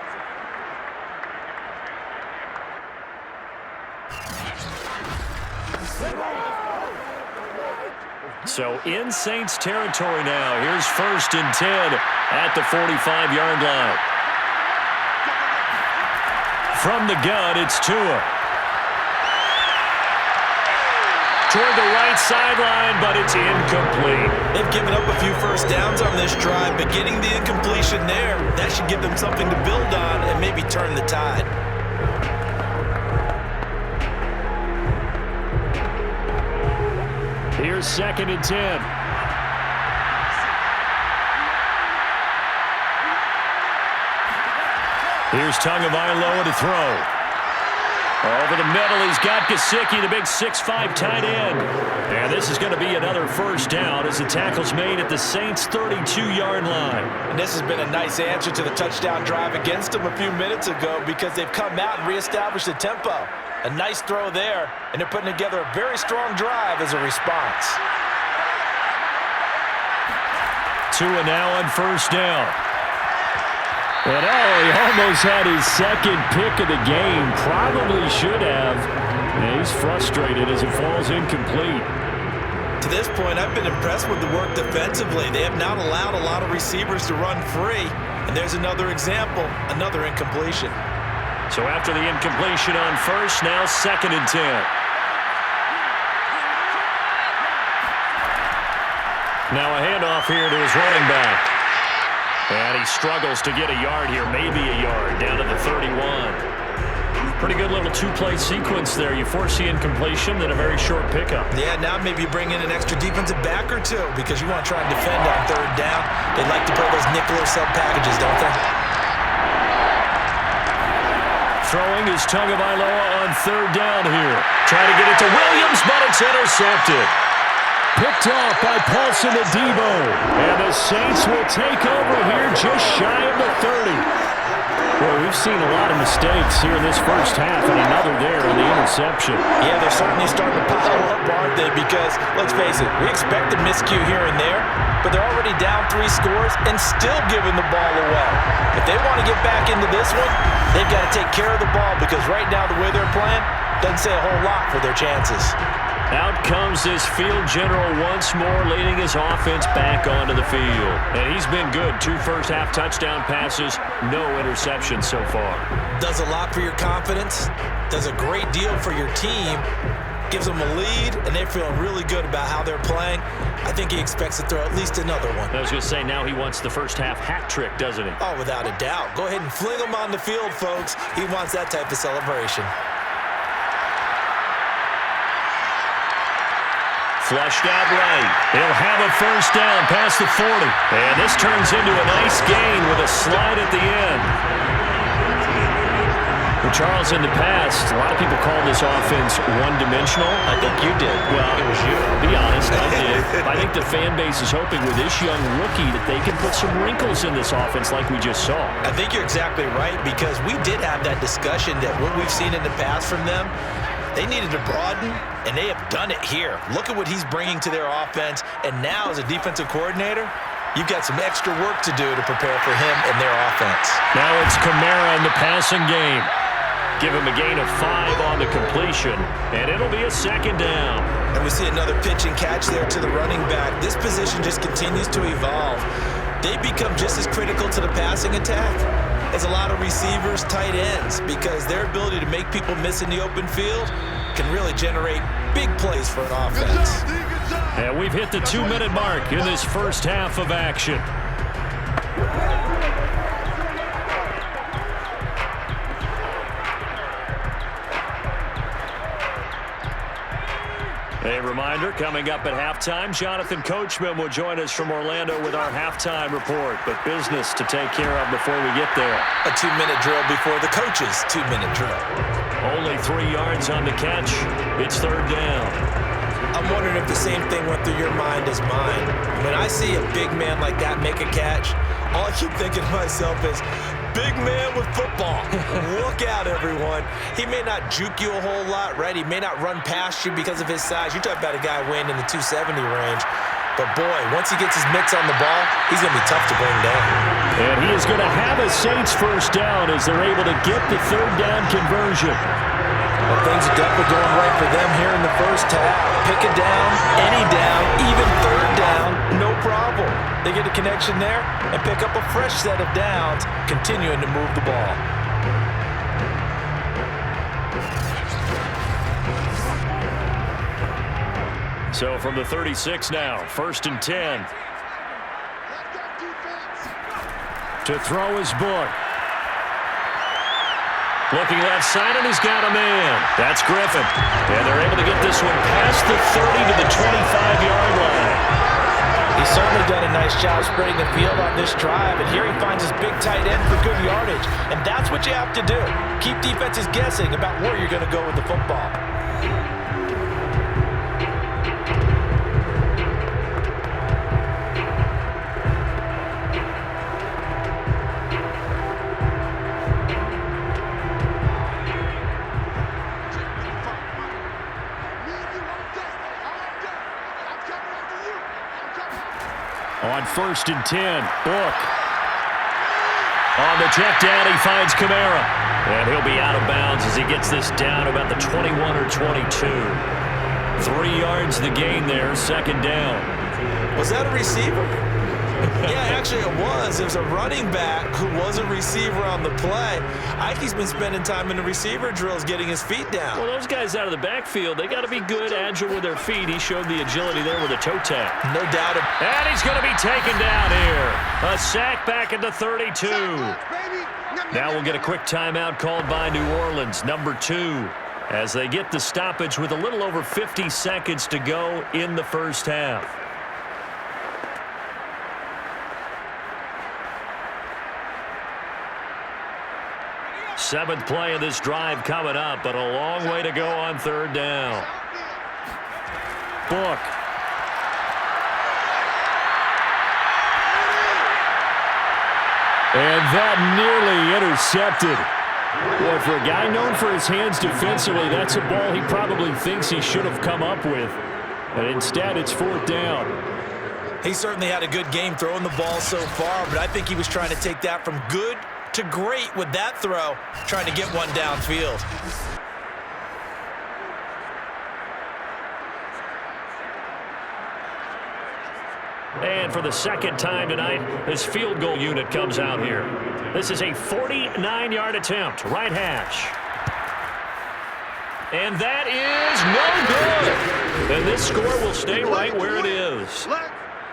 So in Saints territory now. Here's 1st and 10 at the 45-yard line. From the gun, it's Tua. Toward the right sideline, but it's incomplete. They've given up a few first downs on this drive, but getting the incompletion there, that should give them something to build on and maybe turn the tide. Here's 2nd and 10. Here's Tagovailoa to throw. Over the middle, he's got Gesicki, the big 6'5" tight end. And this is going to be another first down as the tackle's made at the Saints' 32-yard line. And this has been a nice answer to the touchdown drive against them a few minutes ago because they've come out and reestablished the tempo. A nice throw there, and they're putting together a very strong drive as a response. Tua now on first down. And he almost had his 2nd pick of the game. Probably should have. And he's frustrated as it falls incomplete. To this point, I've been impressed with the work defensively. They have not allowed a lot of receivers to run free. And there's another example, another incompletion. So after the incompletion on first, now 2nd and 10. Now a handoff here to his running back. And he struggles to get a yard here, maybe a yard, down to the 31. Pretty good little 2-play sequence there. You force the incompletion, then a very short pickup. Yeah, now maybe bring in an extra defensive back or two because you want to try and defend on 3rd down. They like to play those nickel or sub packages, don't they? Throwing is Tagovailoa on 3rd down here. Trying to get it to Williams, but it's intercepted. Picked off by Paulson Adebo. And the Saints will take over here just shy of the 30. Well, we've seen a lot of mistakes here in this first half, and another there on the interception. Yeah, they're certainly starting to pile up, aren't they? Because, let's face it, we expect a miscue here and there, but they're already down 3 scores and still giving the ball away. If they want to get back into this one, they've got to take care of the ball because right now the way they're playing doesn't say a whole lot for their chances. Out comes this field general once more, leading his offense back onto the field. And he's been good. 2 first-half touchdown passes, no interceptions so far. Does a lot for your confidence, does a great deal for your team, gives them a lead, and they're feeling really good about how they're playing. I think he expects to throw at least another one. I was going to say, now he wants the first-half hat trick, doesn't he? Oh, without a doubt. Go ahead and fling him on the field, folks. He wants that type of celebration. Flushed out right. He'll have a first down past the 40. And this turns into a nice gain with a slide at the end. Well, Charles, in the past, a lot of people call this offense one-dimensional. I think you did. Well, it was you. Be honest, I did. I think the fan base is hoping with this young rookie that they can put some wrinkles in this offense like we just saw. I think you're exactly right because we did have that discussion that what we've seen in the past from them, they needed to broaden, and they have done it here. Look at what he's bringing to their offense, and now as a defensive coordinator, you've got some extra work to do to prepare for him and their offense. Now it's Kamara in the passing game. Give him a gain of 5 on the completion, and it'll be a 2nd down. And we see another pitch and catch there to the running back. This position just continues to evolve. They become just as critical to the passing attack as a lot of receivers, tight ends, because their ability to make people miss in the open field can really generate big plays for an offense. And we've hit the 2-minute mark in this first half of action. A reminder, coming up at halftime, Jonathan Coachman will join us from Orlando with our halftime report. But business to take care of before we get there. A 2-minute drill before the coach's 2-minute drill. Only 3 yards on the catch. It's third down. I'm wondering if the same thing went through your mind as mine. When I see a big man like that make a catch, all I keep thinking to myself is, big man with football. Look out, everyone. He may not juke you a whole lot, right? He may not run past you because of his size. You're talking about a guy weighing in the 270 range. But, boy, once he gets his mitts on the ball, he's going to be tough to bring down. And he is going to have a Saints first down as they're able to get the third down conversion. Well, things are definitely going right for them here in the first half. Pick a down, any down, even third down, no problem. They get a connection there and pick up a fresh set of downs, continuing to move the ball. So from the 36 now, 1st and 10. To throw his book. Looking left side, and he's got a man. That's Griffin. And they're able to get this one past the 30 to the 25-yard line. He's certainly done a nice job spreading the field on this drive, and here he finds his big tight end for good yardage. And that's what you have to do. Keep defenses guessing about where you're going to go with the football. On 1st and 10, Book. On the check down, he finds Kamara. And he'll be out of bounds as he gets this down about the 21 or 22. 3 yards the gain there, second down. Was that a receiver? Yeah, actually it was. It was a running back who was a receiver on the play. Ike's been spending time in the receiver drills getting his feet down. Well, those guys out of the backfield, they got to be good, agile with their feet. He showed the agility there with a toe tap. No doubt. And he's going to be taken down here. A sack back at the 32. Now we'll get a quick timeout called by New Orleans, number 2, as they get the stoppage with a little over 50 seconds to go in the first half. Seventh play of this drive coming up, but a long way to go on third down. Book. And that nearly intercepted. Boy, for a guy known for his hands defensively, that's a ball he probably thinks he should have come up with. And instead, it's fourth down. He certainly had a good game throwing the ball so far, but I think he was trying to take that from good to great with that throw, trying to get one downfield. And for the second time tonight, this field goal unit comes out here. This is a 49-yard attempt, right hash. And that is no good. And this score will stay right where it is.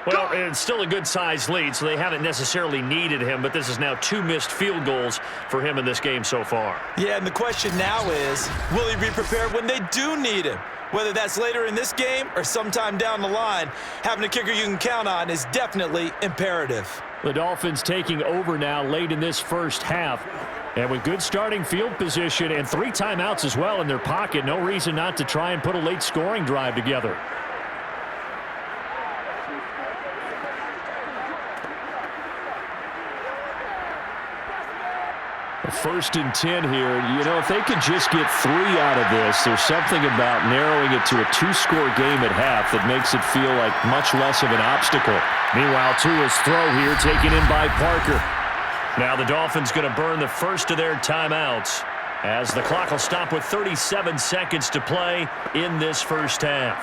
Well, it's still a good-sized lead, so they haven't necessarily needed him, but this is now 2 missed field goals for him in this game so far. Yeah, and the question now is, will he be prepared when they do need him? Whether that's later in this game or sometime down the line, having a kicker you can count on is definitely imperative. The Dolphins taking over now late in this first half. And with good starting field position and 3 timeouts as well in their pocket, no reason not to try and put a late scoring drive together. First and 10 here. You know, if they could just get 3 out of this, there's something about narrowing it to a 2-score game at half that makes it feel like much less of an obstacle. Meanwhile, Tua's throw here taken in by Parker. Now the Dolphins going to burn the first of their timeouts as the clock will stop with 37 seconds to play in this first half.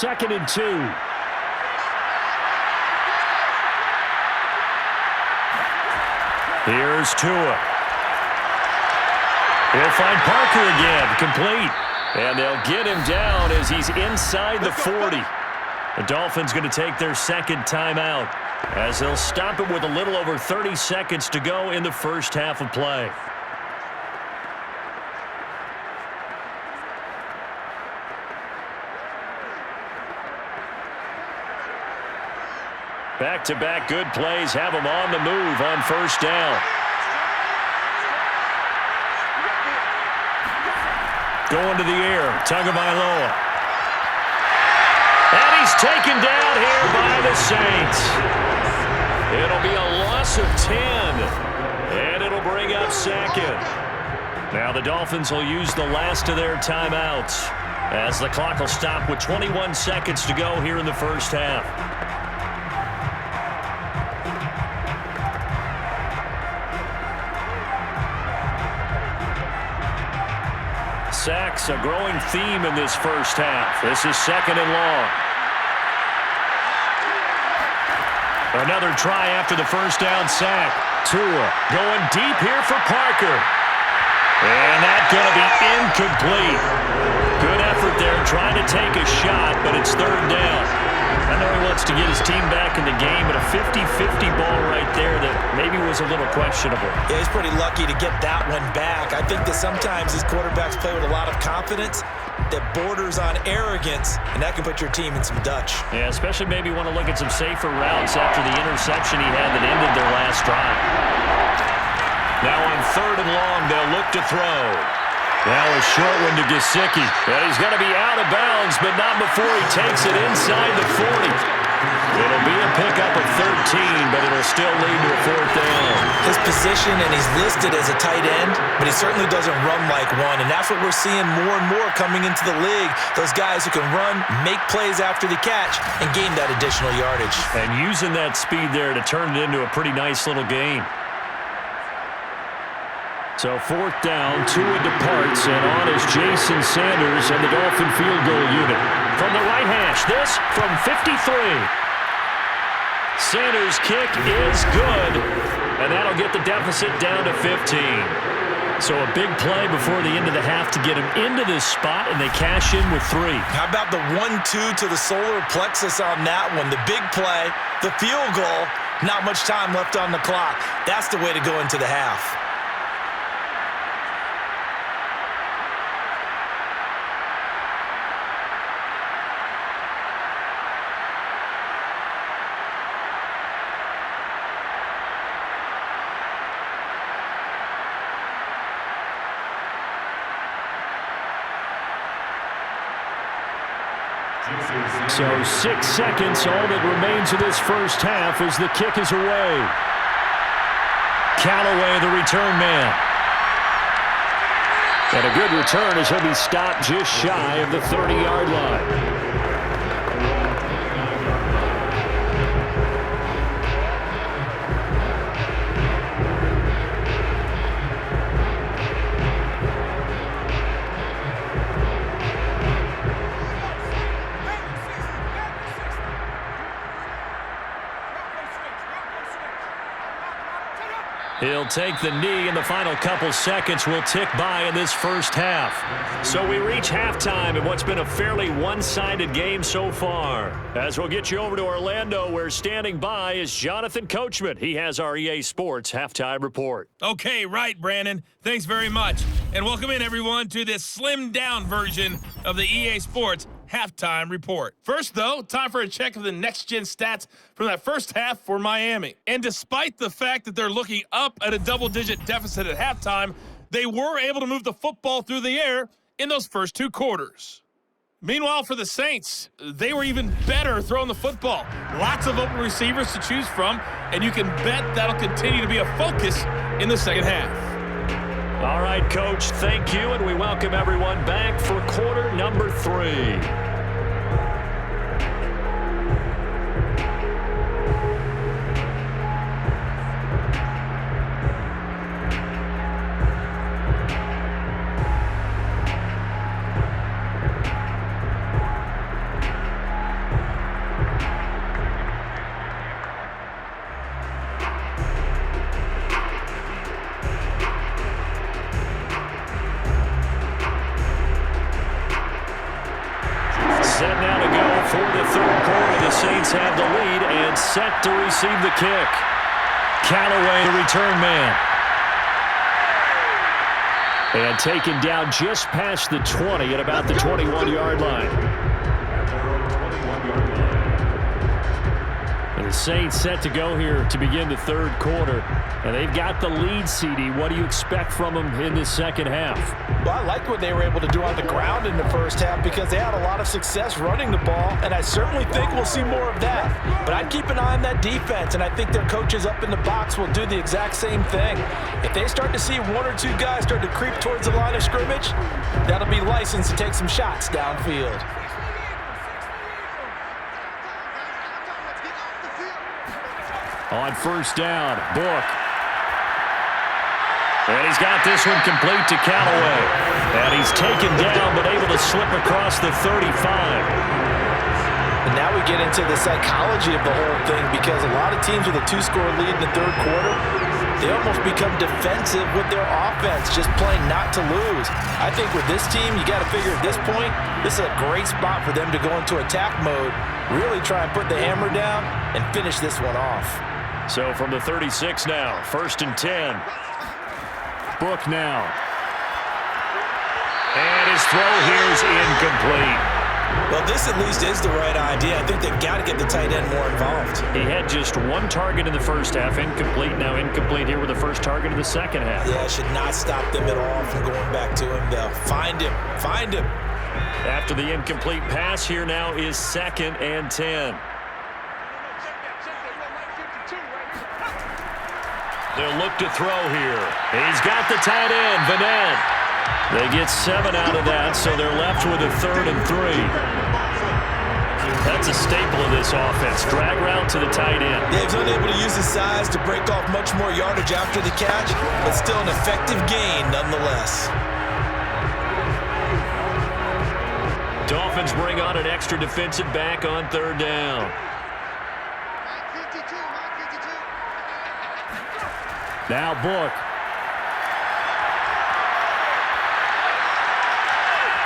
Second and 2. Here's Tua. He'll find Parker again, complete. And they'll get him down as he's inside the 40. The Dolphins going to take their second timeout as they'll stop it with a little over 30 seconds to go in the first half of play. Back-to-back good plays have them on the move on first down. Going to the air, Tagovailoa. And he's taken down here by the Saints. It'll be a loss of 10, and it'll bring up second. Now the Dolphins will use the last of their timeouts as the clock will stop with 21 seconds to go here in the first half. Sacks, a growing theme in this first half. This is second and long. Another try after the first down sack. Tua going deep here for Parker. And that's going to be incomplete. Good effort there trying to take a shot, but it's third down. I know he wants to get his team back in the game, but a 50-50 ball right there that maybe was a little questionable. Yeah, he's pretty lucky to get that one back. I think that sometimes these quarterbacks play with a lot of confidence that borders on arrogance, and that can put your team in some Dutch. Yeah, especially maybe want to look at some safer routes after the interception he had that ended their last drive. Now on third and long, they'll look to throw. Now a short one to Gesicki. And he's going to be out of bounds, but not before he takes it inside the 40. It'll be a pickup of 13, but it'll still lead to a fourth down. His position, and he's listed as a tight end, but he certainly doesn't run like one, and that's what we're seeing more and more coming into the league. Those guys who can run, make plays after the catch, and gain that additional yardage. And using that speed there to turn it into a pretty nice little gain. So fourth down, Tua departs, and on is Jason Sanders and the Dolphin field goal unit. From the right hash, this from 53. Sanders' kick is good, and that'll get the deficit down to 15. So a big play before the end of the half to get him into this spot, and they cash in with 3. How about the 1-2 to the solar plexus on that one? The big play, the field goal, not much time left on the clock. That's the way to go into the half. So 6 seconds, all that remains of this first half as the kick is away. Callaway, the return man. And a good return as he'll be stopped just shy of the 30-yard line. He'll take the knee, and the final couple seconds will tick by in this first half. So we reach halftime in what's been a fairly one-sided game so far. As we'll get you over to Orlando, where standing by is Jonathan Coachman. He has our EA Sports Halftime Report. Okay, right, Brandon. Thanks very much. And welcome in, everyone, to this slimmed-down version of the EA Sports Halftime Report. First, though, time for a check of the next-gen stats from that first half for Miami. And despite the fact that they're looking up at a double-digit deficit at halftime, they were able to move the football through the air in those first 2 quarters. Meanwhile, for the Saints, they were even better throwing the football. Lots of open receivers to choose from, and you can bet that'll continue to be a focus in the second half. All right, Coach, thank you, and we welcome everyone back for quarter number 3. Saints have the lead and set to receive the kick. Callaway, the return man. And taken down just past the 20 at about the 21-yard line. And the Saints set to go here to begin the third quarter. And they've got the lead, CD. What do you expect from them in the second half? Well, I liked what they were able to do on the ground in the first half because they had a lot of success running the ball, and I certainly think we'll see more of that. But I'd keep an eye on that defense, and I think their coaches up in the box will do the exact same thing. If they start to see one or two guys start to creep towards the line of scrimmage, that'll be licensed to take some shots downfield. On first down, Book. And he's got this one complete to Callaway. And he's taken down but able to slip across the 35. And now we get into the psychology of the whole thing because a lot of teams with a two-score lead in the third quarter, they almost become defensive with their offense, just playing not to lose. I think with this team, you got to figure at this point, this is a great spot for them to go into attack mode, really try and put the hammer down and finish this one off. So from the 36 now, 1st and 10. Book now. And his throw here is incomplete. Well, this at least is the right idea. I think they've got to get the tight end more involved. He had just one target in the first half, incomplete. Now incomplete here with the first target of the second half. Yeah, it should not stop them at all from going back to him. They'll find him. Find him. After the incomplete pass, here now is 2nd and 10. They'll look to throw here. He's got the tight end, Vanette. They get 7 out of that, so they're left with a 3rd and 3. That's a staple of this offense. Drag route to the tight end. Yeah, he's unable to use his size to break off much more yardage after the catch, but still an effective gain nonetheless. Dolphins bring on an extra defensive back on 3rd down. Now Book.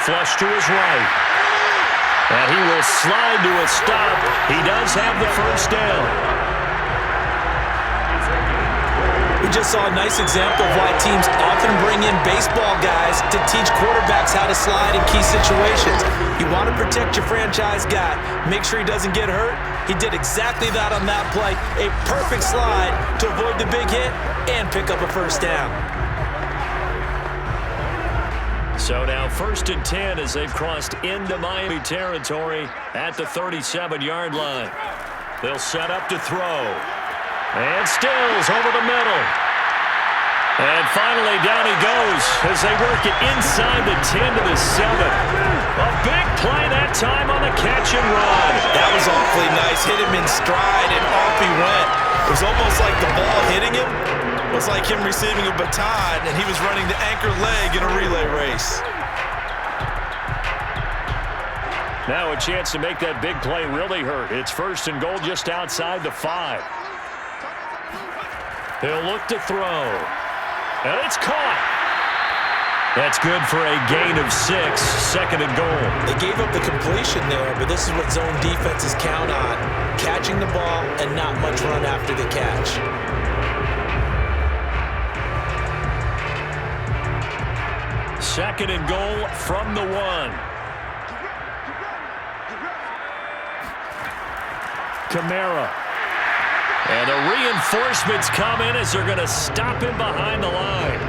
Flush to his right. And he will slide to a stop. He does have the first down. We just saw a nice example of why teams often bring in baseball guys to teach quarterbacks how to slide in key situations. You want to protect your franchise guy. Make sure he doesn't get hurt. He did exactly that on that play. A perfect slide to avoid the big hit and pick up a first down. So now 1st and 10 as they've crossed into Miami territory at the 37-yard line. They'll set up to throw. And Stills over the middle. And finally down he goes as they work it inside the 10 to the 7. A big play that time on the catch and run. That was awfully nice. Hit him in stride and off he went. It was almost like the ball hitting him was like him receiving a baton and he was running the anchor leg in a relay race. Now a chance to make that big play really hurt. It's 1st and goal just outside the 5. He'll look to throw. And it's caught. That's good for a gain of 6, 2nd and goal. They gave up the completion there, but this is what zone defenses count on. Catching the ball and not much run after the catch. 2nd and goal from the 1. Kamara. And the reinforcements come in as they're going to stop him behind the line.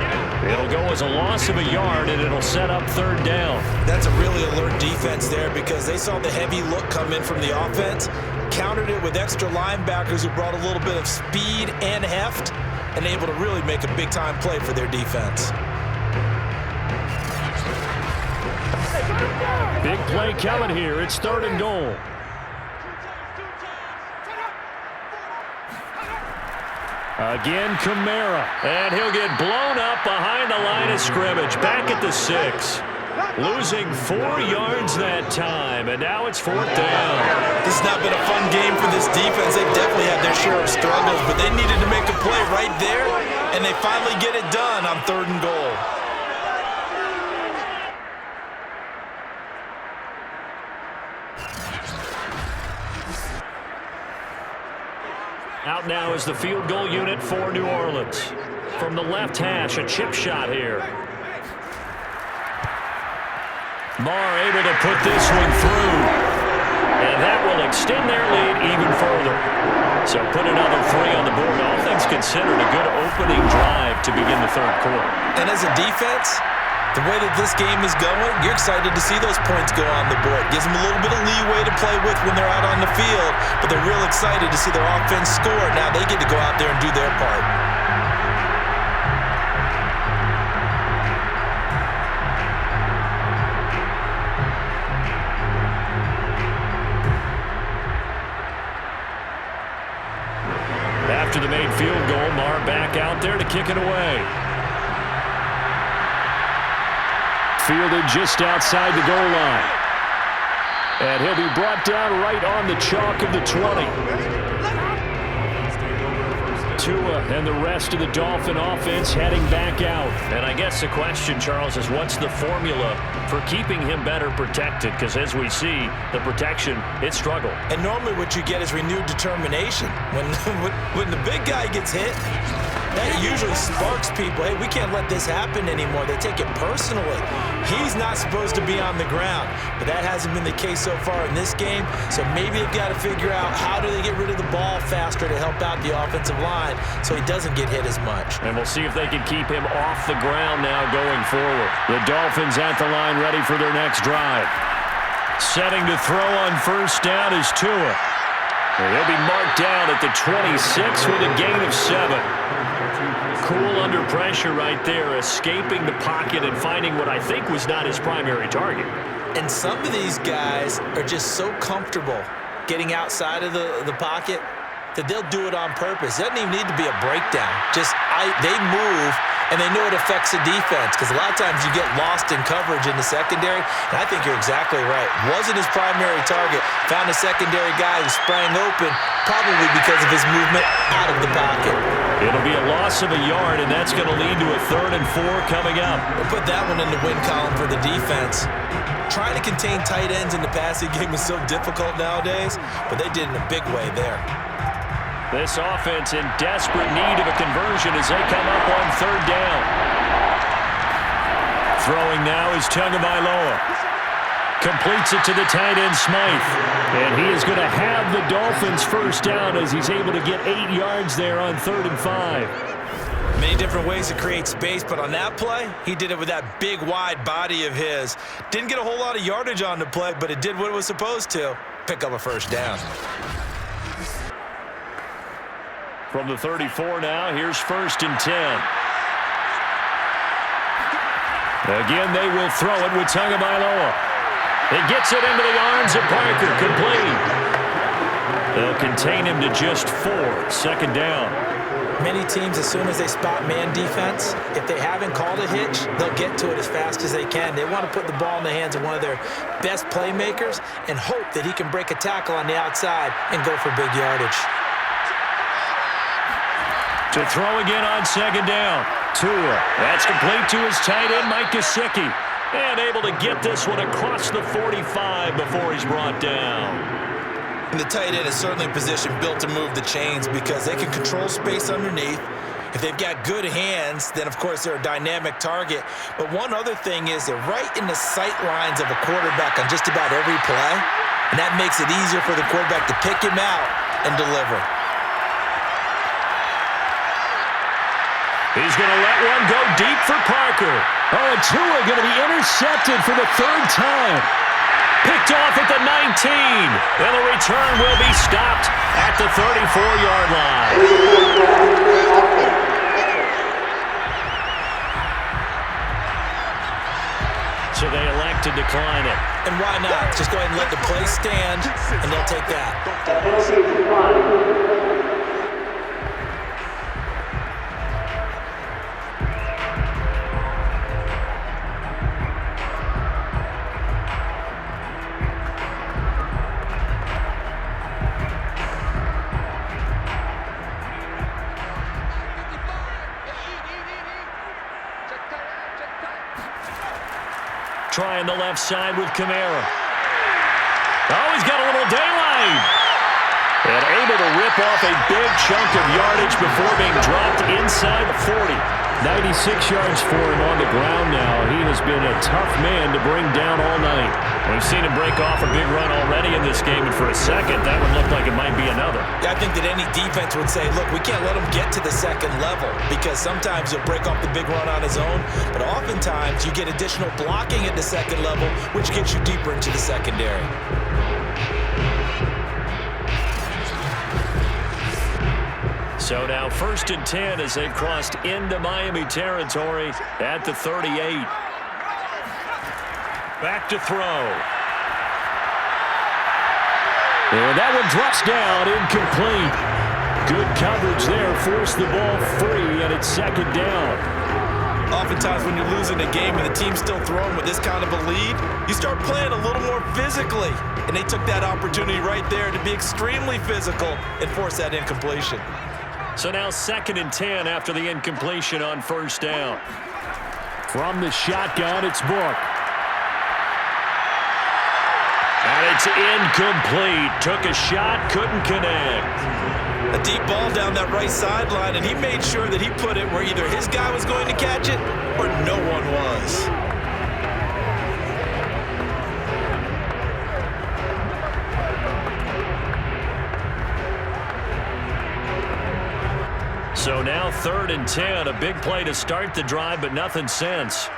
It'll go as a loss of a yard, and it'll set up 3rd down. That's a really alert defense there because they saw the heavy look come in from the offense, countered it with extra linebackers who brought a little bit of speed and heft, and able to really make a big-time play for their defense. Big play coming here. It's 3rd and goal. Again, Kamara. And he'll get blown up behind the line of scrimmage. Back at the 6. Losing 4 yards that time. And now it's 4th down. This has not been a fun game for this defense. They've definitely had their share of struggles, but they needed to make a play right there, and they finally get it done on 3rd and goal. Out now is the field goal unit for New Orleans. From the left hash, a chip shot here. Marr able to put this one through. And that will extend their lead even further. So put another 3 on the board. All things considered, a good opening drive to begin the third quarter. And as a defense, the way that this game is going, you're excited to see those points go on the board. Gives them a little bit of leeway to play with when they're out on the field, but they're real excited to see their offense score. Now they get to go out there and do their part. After the made field goal, Marr back out there to kick it away. Fielded just outside the goal line. And he'll be brought down right on the chalk of the 20. Tua and the rest of the Dolphin offense heading back out. And I guess the question, Charles, is what's the formula for keeping him better protected? Because as we see, the protection, it struggled. And normally what you get is renewed determination. When the big guy gets hit, that usually sparks people. Hey, we can't let this happen anymore. They take it personally. He's not supposed to be on the ground, but that hasn't been the case so far in this game. So maybe they've got to figure out how do they get rid of the ball faster to help out the offensive line so he doesn't get hit as much. And we'll see if they can keep him off the ground now going forward. The Dolphins at the line ready for their next drive. Setting to throw on first down is Tua. And he'll be marked down at the 26 with a gain of 7. Cool under pressure right there, escaping the pocket and finding what I think was not his primary target. And some of these guys are just so comfortable getting outside of the pocket that they'll do it on purpose. It doesn't even need to be a breakdown. They move, and they know it affects the defense because a lot of times you get lost in coverage in the secondary, and I think you're exactly right. Wasn't his primary target. Found a secondary guy who sprang open, probably because of his movement out of the pocket. It'll be a loss of a yard, and that's going to lead to a 3rd and 4 coming up. We'll put that one in the win column for the defense. Trying to contain tight ends in the passing game is so difficult nowadays, but they did it in a big way there. This offense in desperate need of a conversion as they come up on 3rd down. Throwing now is Tagovailoa. Completes it to the tight end Smythe. And he is going to have the Dolphins first down as he's able to get 8 yards there on 3rd and 5. Many different ways to create space, but on that play, he did it with that big, wide body of his. Didn't get a whole lot of yardage on the play, but it did what it was supposed to. Pick up a first down. From the 34 now, here's 1st and 10. Again, they will throw it with Tagovailoa. He gets it into the arms of Parker, complete. They'll contain him to just 4, 2nd down. Many teams, as soon as they spot man defense, if they haven't called a hitch, they'll get to it as fast as they can. They want to put the ball in the hands of one of their best playmakers and hope that he can break a tackle on the outside and go for big yardage. To throw again on 2nd down. Tua. That's complete to his tight end, Mike Gesicki. And able to get this one across the 45 before he's brought down. And the tight end is certainly a position built to move the chains because they can control space underneath. If they've got good hands, then of course they're a dynamic target. But one other thing is they're right in the sight lines of a quarterback on just about every play. And that makes it easier for the quarterback to pick him out and deliver. He's going to let one go deep for Parker. Oh, and Tua going to be intercepted for the 3rd time. Picked off at the 19. And the return will be stopped at the 34-yard line. So they elect to decline it. And why not? Just go ahead and let the play stand, and they'll take that. Trying the left side with Kamara. Oh, he's got a little daylight. And able to rip off a big chunk of yardage before being dropped inside the 40. 96 yards for him on the ground now. He has been a tough man to bring down all night. We've seen him break off a big run already in this game, and for a second, that would look like it might be another. Yeah, I think that any defense would say, look, we can't let him get to the second level because sometimes he'll break off the big run on his own, but oftentimes you get additional blocking at the second level, which gets you deeper into the secondary. So now 1st and 10 as they've crossed into Miami territory at the 38. Back to throw. And that one drops down, incomplete. Good coverage there, forced the ball free, and it's 2nd down. Oftentimes when you're losing a game and the team's still throwing with this kind of a lead, you start playing a little more physically. And they took that opportunity right there to be extremely physical and force that incompletion. So now 2nd and 10 after the incompletion on 1st down. From the shotgun, it's Book. And it's incomplete. Took a shot, couldn't connect. A deep ball down that right sideline, and he made sure that he put it where either his guy was going to catch it or no one was. So now 3rd and 10, a big play to start the drive, but nothing since.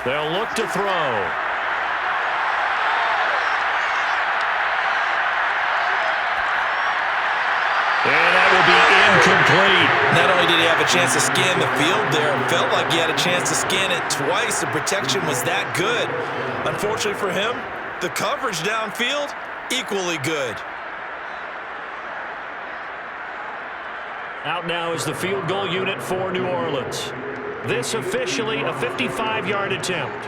They'll look to throw. And that will be incomplete. Not only did he have a chance to scan the field there, it felt like he had a chance to scan it twice. The protection was that good. Unfortunately for him, the coverage downfield, equally good. Out now is the field goal unit for New Orleans. This officially a 55-yard attempt.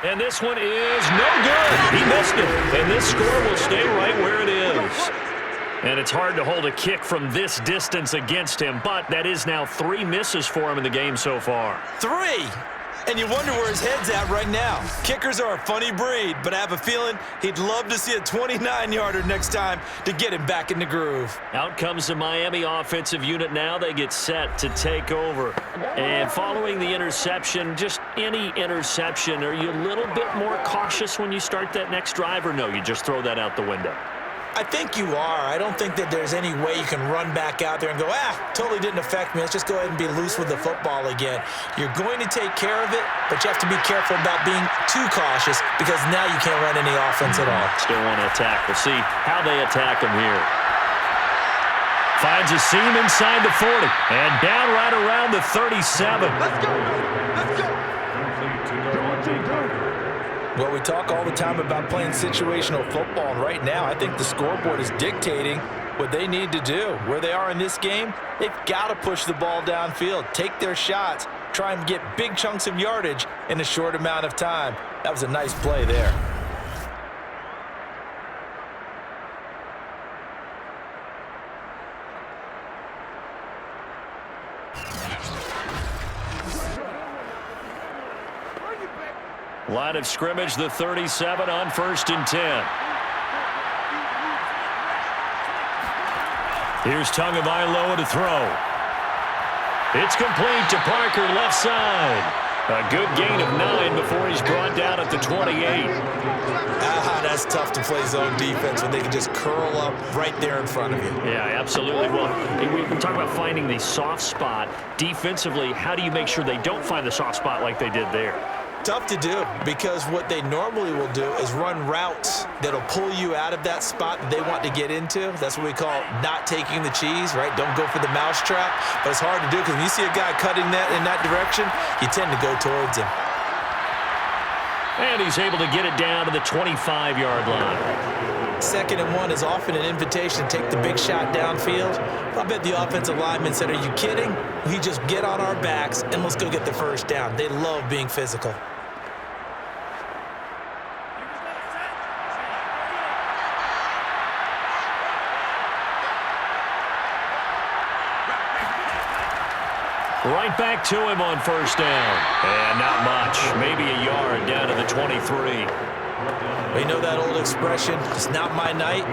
And this one is no good. He missed it. And this score will stay right where it is. And it's hard to hold a kick from this distance against him, but that is now 3 misses for him in the game so far. 3! And you wonder where his head's at right now. Kickers are a funny breed, but I have a feeling he'd love to see a 29-yarder next time to get him back in the groove. Out comes the Miami offensive unit now. They get set to take over. And following the interception, just any interception, are you a little bit more cautious when you start that next drive, or no, you just throw that out the window? I think you are. I don't think that there's any way you can run back out there and go, totally didn't affect me. Let's just go ahead and be loose with the football again. You're going to take care of it, but you have to be careful about being too cautious because now you can't run any offense at all. Still want to attack. We'll see how they attack him here. Finds a seam inside the 40 and down right around the 37. Let's go. Let's go. Well, we talk all the time about playing situational football, and right now I think the scoreboard is dictating what they need to do. Where they are in this game, they've got to push the ball downfield, take their shots, try and get big chunks of yardage in a short amount of time. That was a nice play there. Line of scrimmage, the 37 on 1st and 10. Here's Tagovailoa to throw. It's complete to Parker, left side. A good gain of 9 before he's brought down at the 28. That's tough to play zone defense when they can just curl up right there in front of you. Yeah, absolutely. Well, we talk about finding the soft spot. Defensively, how do you make sure they don't find the soft spot like they did there? Tough to do because what they normally will do is run routes that'll pull you out of that spot that they want to get into. That's what we call not taking the cheese, right? Don't go for the mousetrap. But it's hard to do because when you see a guy cutting that in that direction, you tend to go towards him. And he's able to get it down to the 25-yard line. 2nd and 1 is often an invitation to take the big shot downfield. I bet the offensive lineman said, are you kidding? We just get on our backs and let's go get the first down. They love being physical. Right back to him on first down. And not much. Maybe a yard down to the 23. You know that old expression, it's not my night?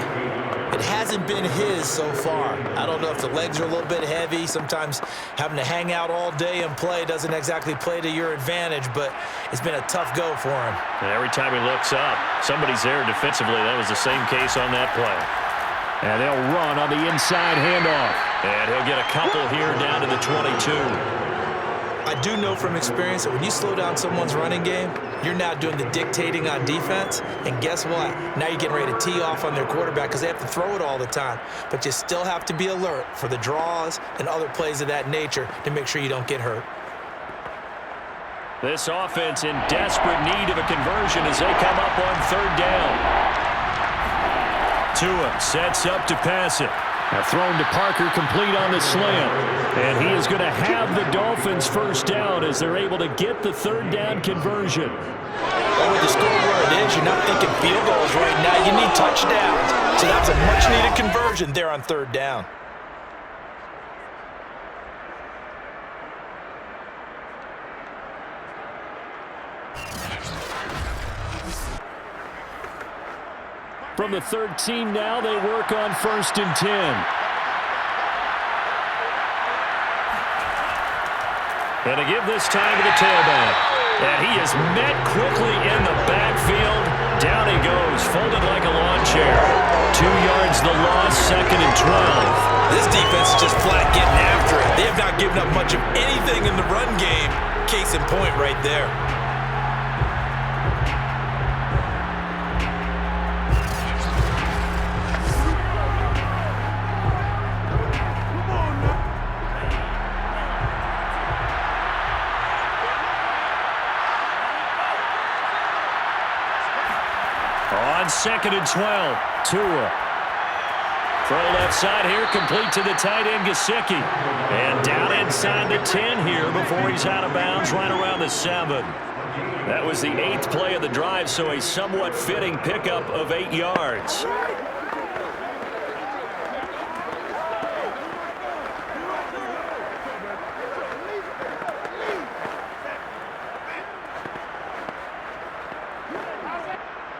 It hasn't been his so far. I don't know if the legs are a little bit heavy. Sometimes having to hang out all day and play doesn't exactly play to your advantage, but it's been a tough go for him. And every time he looks up, somebody's there defensively. That was the same case on that play. And they'll run on the inside handoff. And he'll get a couple here down to the 22. I do know from experience that when you slow down someone's running game, you're now doing the dictating on defense. And guess what? Now you're getting ready to tee off on their quarterback because they have to throw it all the time. But you still have to be alert for the draws and other plays of that nature to make sure you don't get hurt. This offense in desperate need of a conversion as they come up on third down. Tua sets up to pass it. Thrown to Parker, complete on the slant. And he is going to have the Dolphins first down as they're able to get the third down conversion. Well, with the score where it is, you're not thinking field goals right now. You need touchdowns. So that was a much-needed conversion there on third down. From the 13 now, they work on 1st and 10. And to give this time to the tailback. And he is met quickly in the backfield. Down he goes, folded like a lawn chair. 2 yards the loss, 2nd and 12. This defense is just flat getting after it. They have not given up much of anything in the run game. Case in point right there. On 2nd and 12, Tua. Throw left side here, complete to the tight end, Gesicki. And down inside the 10 here before he's out of bounds, right around the 7. That was the 8th play of the drive, so a somewhat fitting pickup of 8 yards.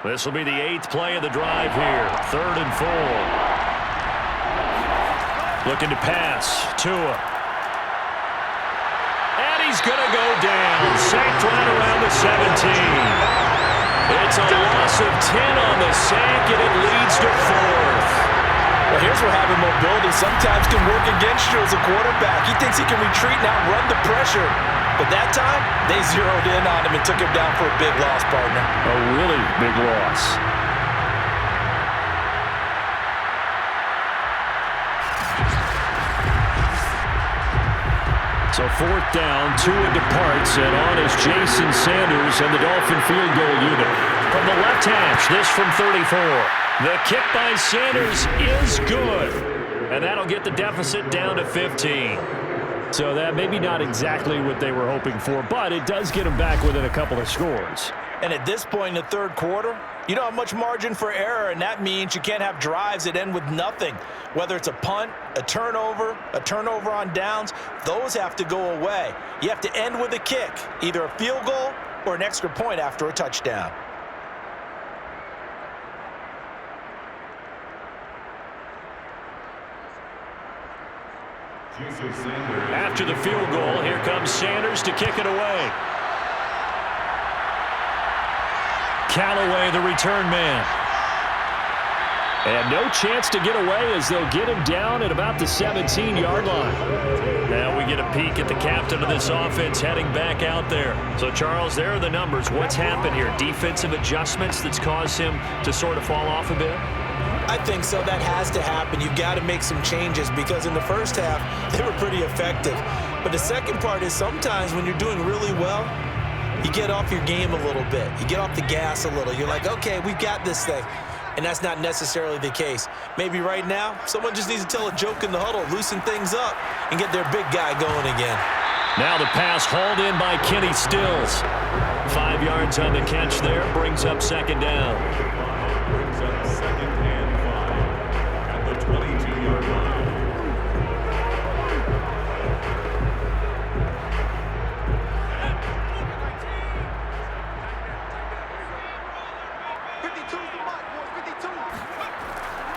This will be the 8th play of the drive here. 3rd and 4. Looking to pass. Tua. And he's going to go down. Sacked right around the 17. It's a loss of 10 on the sack, and it leads to 4th. Well, here's where having mobility sometimes can work against you as a quarterback. He thinks he can retreat and outrun the pressure. But that time, they zeroed in on him and took him down for a big loss, partner. A really big loss. So 4th down, Tua departs, and on is Jason Sanders and the Dolphin field goal unit. From the left hash, this from 34. The kick by Sanders is good. And that'll get the deficit down to 15. So that maybe not exactly what they were hoping for, but it does get them back within a couple of scores. And at this point in the 3rd quarter, you don't have much margin for error, and that means you can't have drives that end with nothing. Whether it's a punt, a turnover on downs, those have to go away. You have to end with a kick, either a field goal or an extra point after a touchdown. After the field goal, here comes Sanders to kick it away. Callaway, the return man. And no chance to get away as they'll get him down at about the 17-yard line. Now we get a peek at the captain of this offense heading back out there. So, Charles, there are the numbers. What's happened here? Defensive adjustments that's caused him to sort of fall off a bit? I think so. That has to happen. You've got to make some changes because in the first half, they were pretty effective. But the second part is sometimes when you're doing really well, you get off your game a little bit. You get off the gas a little. You're like, okay, we've got this thing. And that's not necessarily the case. Maybe right now, someone just needs to tell a joke in the huddle, loosen things up, and get their big guy going again. Now the pass hauled in by Kenny Stills. 5 yards on the catch there, brings up 2nd down. Brings up 2nd and 5 at the 22-yard line.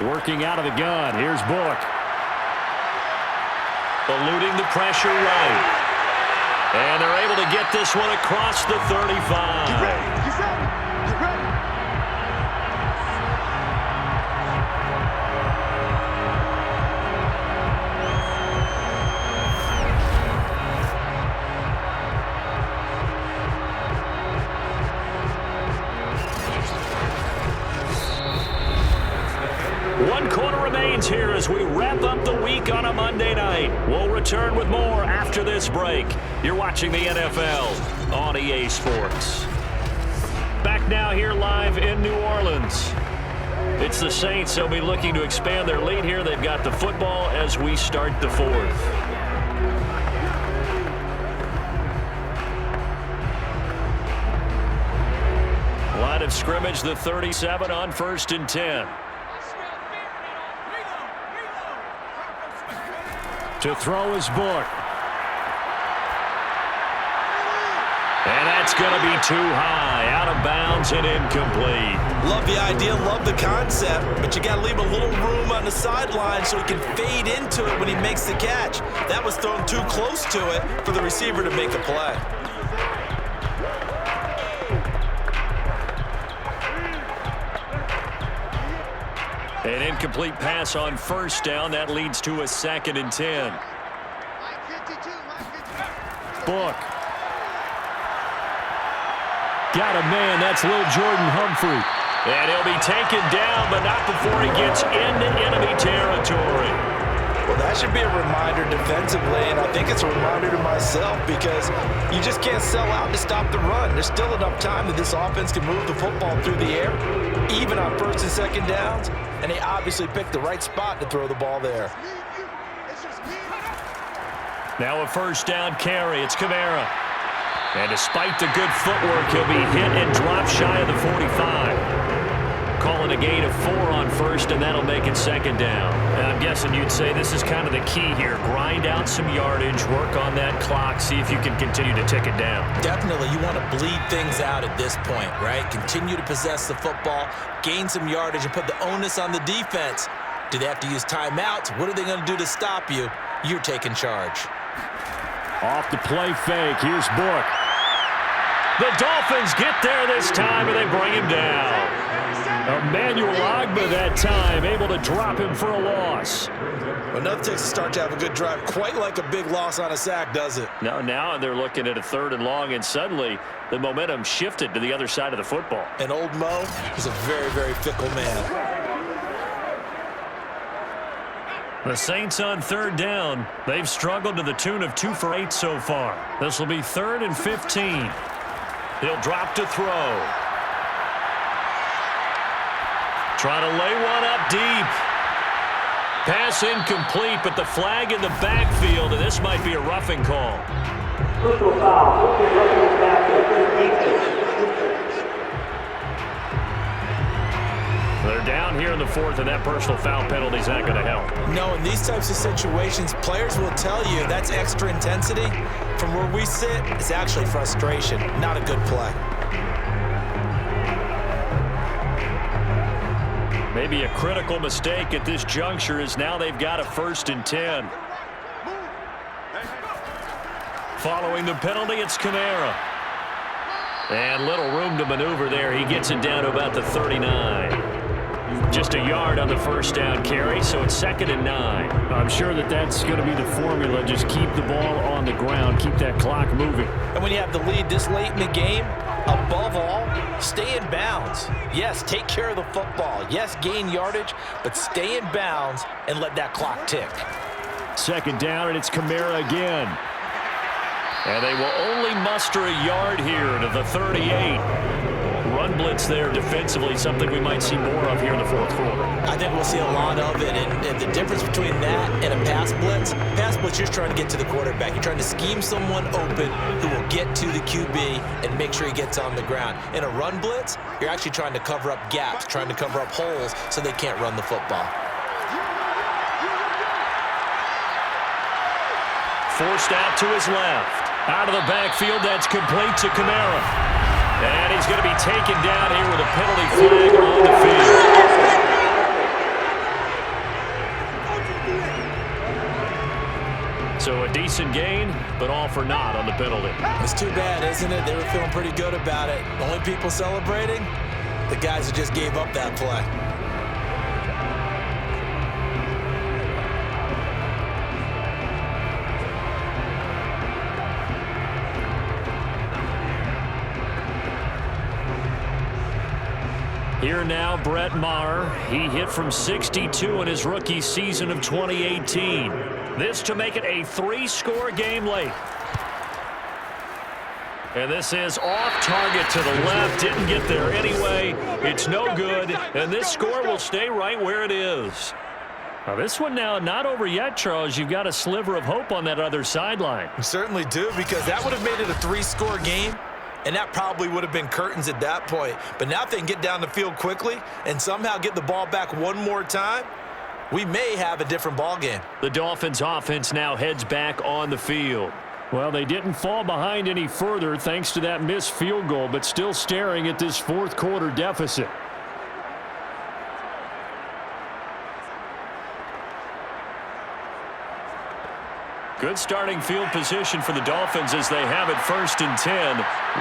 Working out of the gun. Here's Book. Eluding the pressure right. And they're able to get this one across the 35. Get ready. Get ready. Get ready. One quarter remains here as we wrap up the week on a Monday night. We'll return with more after this break. You're watching the NFL on EA Sports. Back now here live in New Orleans. It's the Saints. They'll be looking to expand their lead here. They've got the football as we start the fourth. Line of scrimmage, the 37 on 1st and 10. To throw his Book. And that's going to be too high. Out of bounds and incomplete. Love the idea, love the concept, but you got to leave a little room on the sideline so he can fade into it when he makes the catch. That was thrown too close to it for the receiver to make a play. An incomplete pass on 1st down. That leads to a 2nd and 10. Book. Got a man. That's Lil Jordan Humphrey. And he'll be taken down, but not before he gets into enemy territory. Well, that should be a reminder defensively, and I think it's a reminder to myself because you just can't sell out to stop the run. There's still enough time that this offense can move the football through the air, even on 1st and 2nd downs, and they obviously picked the right spot to throw the ball there. Now a 1st down carry. It's Kamara. And despite the good footwork, he'll be hit and drop shy of the 45. Calling a gain of 4 on 1st, and that'll make it 2nd down. And I'm guessing you'd say this is kind of the key here. Grind out some yardage, work on that clock, see if you can continue to tick it down. Definitely, you want to bleed things out at this point, right? Continue to possess the football, gain some yardage, and put the onus on the defense. Do they have to use timeouts? What are they going to do to stop you? You're taking charge. Off the play fake. Here's Book. The Dolphins get there this time, and they bring him down. Emmanuel Ogbah that time, able to drop him for a loss. Well, nothing takes a start to have a good drive, quite like a big loss on a sack, does it? Now they're looking at a 3rd and long, and suddenly the momentum shifted to the other side of the football. And old Mo is a very, very fickle man. The Saints on 3rd down. They've struggled to the tune of 2 for 8 so far. This will be 3rd and 15. He'll drop to throw. Trying to lay one up deep. Pass incomplete, but the flag in the backfield, and this might be a roughing call. They're down here in the 4th, and that personal foul penalty is not going to help. No, in these types of situations, players will tell you that's extra intensity. From where we sit, it's actually frustration, not a good play. Maybe a critical mistake at this juncture is now they've got a 1st and 10. Following the penalty, it's Kamara. And little room to maneuver there. He gets it down to about the 39. Just a yard on the 1st down carry, so it's 2nd and 9. I'm sure that's going to be the formula. Just keep the ball on the ground, keep that clock moving. And when you have the lead this late in the game, above all, stay in bounds. Yes, take care of the football. Yes, gain yardage, but stay in bounds and let that clock tick. 2nd down, and it's Kamara again. And they will only muster a yard here to the 38. Run blitz there defensively, something we might see more of here in the 4th quarter. I think we'll see a lot of it, and the difference between that and a pass blitz, you're just trying to get to the quarterback. You're trying to scheme someone open who will get to the QB and make sure he gets on the ground. In a run blitz, you're actually trying to cover up gaps, trying to cover up holes so they can't run the football. Forced out to his left. Out of the backfield, that's complete to Kamara. And he's going to be taken down here with a penalty flag on the field. So a decent gain, but all for naught on the penalty. It's too bad, isn't it? They were feeling pretty good about it. The only people celebrating, the guys who just gave up that play. Here now, Brett Maher. He hit from 62 in his rookie season of 2018. This to make it a 3-score game late. And this is off target to the left. Didn't get there anyway. It's no good. And this score will stay right where it is. Now this one now not over yet, Charles. You've got a sliver of hope on that other sideline. You certainly do, because that would have made it a 3-score game. And that probably would have been curtains at that point. But now if they can get down the field quickly and somehow get the ball back one more time, we may have a different ball game. The Dolphins offense now heads back on the field. Well, they didn't fall behind any further thanks to that missed field goal, but still staring at this fourth-quarter deficit. Good starting field position for the Dolphins as they have it 1st and 10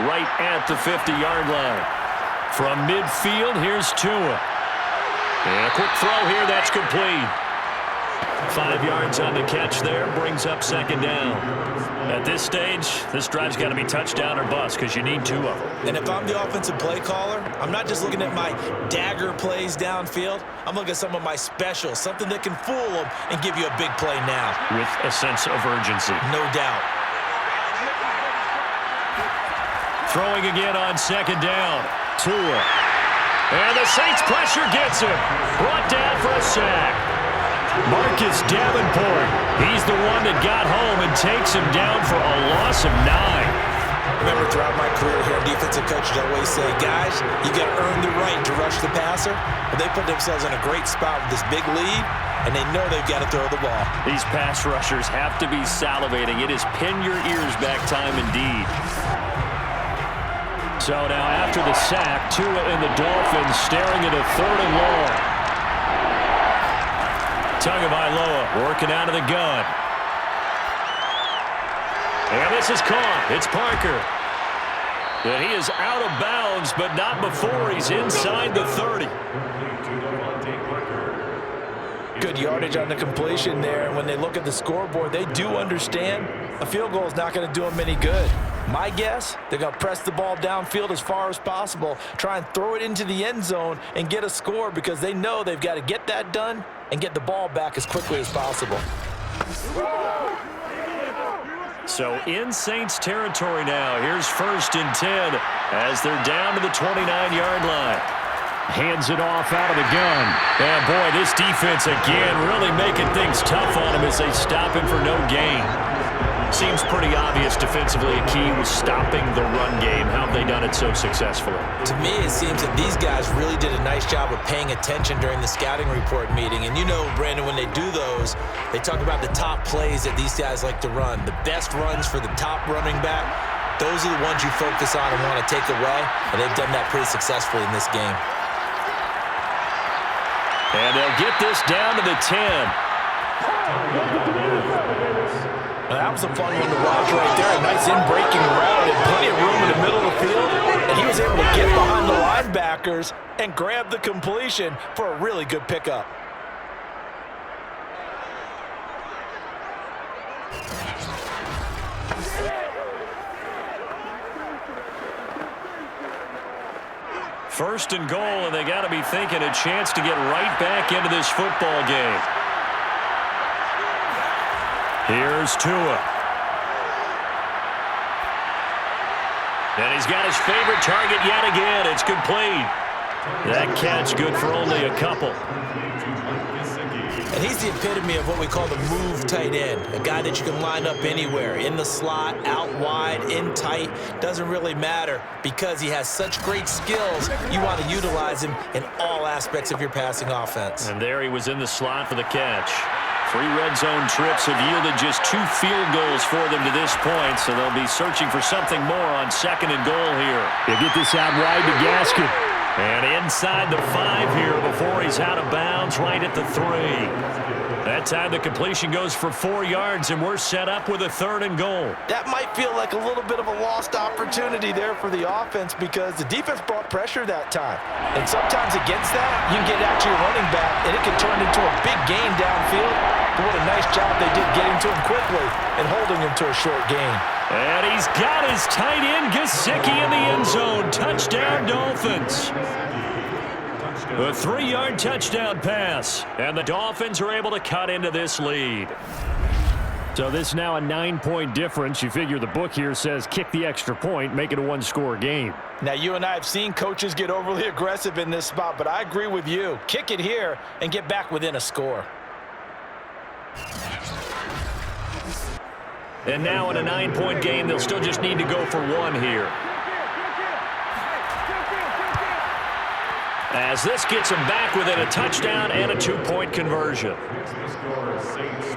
right at the 50-yard line. From midfield, here's Tua. And a quick throw here, that's complete. 5 yards on the catch there, brings up 2nd down. At this stage, this drive's got to be touchdown or bust because you need 2 of them. And if I'm the offensive play caller, I'm not just looking at my dagger plays downfield. I'm looking at some of my specials, something that can fool them and give you a big play now. With a sense of urgency. No doubt. Throwing again on 2nd down. Tua. And the Saints pressure gets him. Brought down for a sack. Marcus Davenport. He's the one that got home and takes him down for a loss of 9. Remember, throughout my career here, defensive coaches always say, guys, you got to earn the right to rush the passer. But they put themselves in a great spot with this big lead, and they know they've got to throw the ball. These pass rushers have to be salivating. It is pin your ears back time indeed. So now after the sack, Tua and the Dolphins staring at a 3rd and long. Tagovailoa working out of the gun. And this is caught. It's Parker. And he is out of bounds, but not before he's inside the 30. Good yardage on the completion there. And when they look at the scoreboard, they do understand a field goal is not going to do them any good. My guess, they're going to press the ball downfield as far as possible, try and throw it into the end zone and get a score because they know they've got to get that done and get the ball back as quickly as possible. So in Saints territory now. Here's 1st and 10 as they're down to the 29-yard line. Hands it off out of the gun. And boy, this defense again really making things tough on him as they stop him for no gain. Seems pretty obvious defensively a key was stopping the run game. How have they done it so successfully? To me, it seems that these guys really did a nice job of paying attention during the scouting report meeting. And you know, Brandon, when they do those, they talk about the top plays that these guys like to run. The best runs for the top running back, those are the ones you focus on and want to take away. And they've done that pretty successfully in this game. And they'll get this down to the 10. Now, that was a fun one to watch right there. A nice in-breaking route and plenty of room in the middle of the field. And he was able to get behind the linebackers and grab the completion for a really good pickup. First and goal, and they got to be thinking a chance to get right back into this football game. Here's Tua. And he's got his favorite target yet again. It's complete. That catch good for only a couple. And he's the epitome of what we call the move tight end. A guy that you can line up anywhere. In the slot, out wide, in tight. Doesn't really matter because he has such great skills. You want to utilize him in all aspects of your passing offense. And there he was in the slot for the catch. 3 red zone trips have yielded just 2 field goals for them to this point, so they'll be searching for something more on 2nd and goal here. They get this out wide to Gaskin. And inside the 5 here before he's out of bounds right at the 3. That time the completion goes for 4 yards, and we're set up with a 3rd and goal. That might feel like a little bit of a lost opportunity there for the offense because the defense brought pressure that time. And sometimes against that, you can get out to your running back, and it can turn into a big gain downfield. But what a nice job they did getting to him quickly and holding him to a short gain. And he's got his tight end, Gesicki, in the end zone. Touchdown, Dolphins. A 3-yard touchdown pass, and the Dolphins are able to cut into this lead. So this is now a 9-point difference. You figure the book here says kick the extra point, make it a 1-score game. Now, you and I have seen coaches get overly aggressive in this spot, but I agree with you. Kick it here and get back within a score. And now in a 9-point game, they'll still just need to go for 1 here. As this gets them back within a touchdown and a 2-point conversion.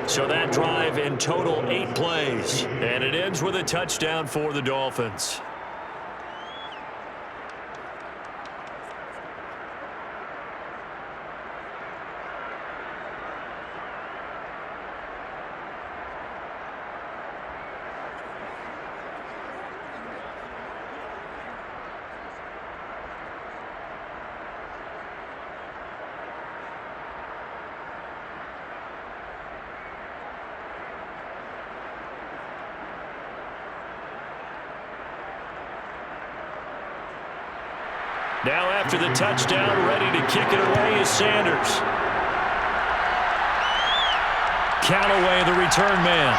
So that drive in total 8 plays. And it ends with a touchdown for the Dolphins. Now after the touchdown, ready to kick it away is Sanders. Callaway, the return man.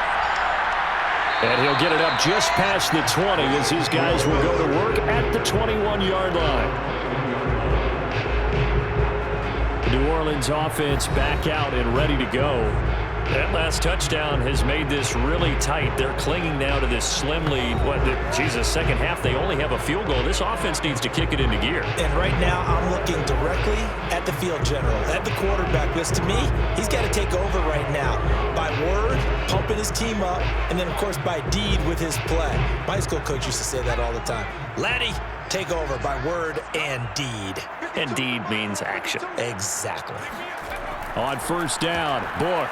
And he'll get it up just past the 20 as his guys will go to work at the 21-yard line. The New Orleans offense back out and ready to go. That last touchdown has made this really tight. They're clinging now to this slim lead. Second half, they only have a field goal. This offense needs to kick it into gear. And right now, I'm looking directly at the field general, at the quarterback, because to me, he's got to take over right now. By word, pumping his team up, and then, of course, by deed with his play. My school coach used to say that all the time. Laddie, take over by word and deed. And deed means action. Exactly. On first down, Book.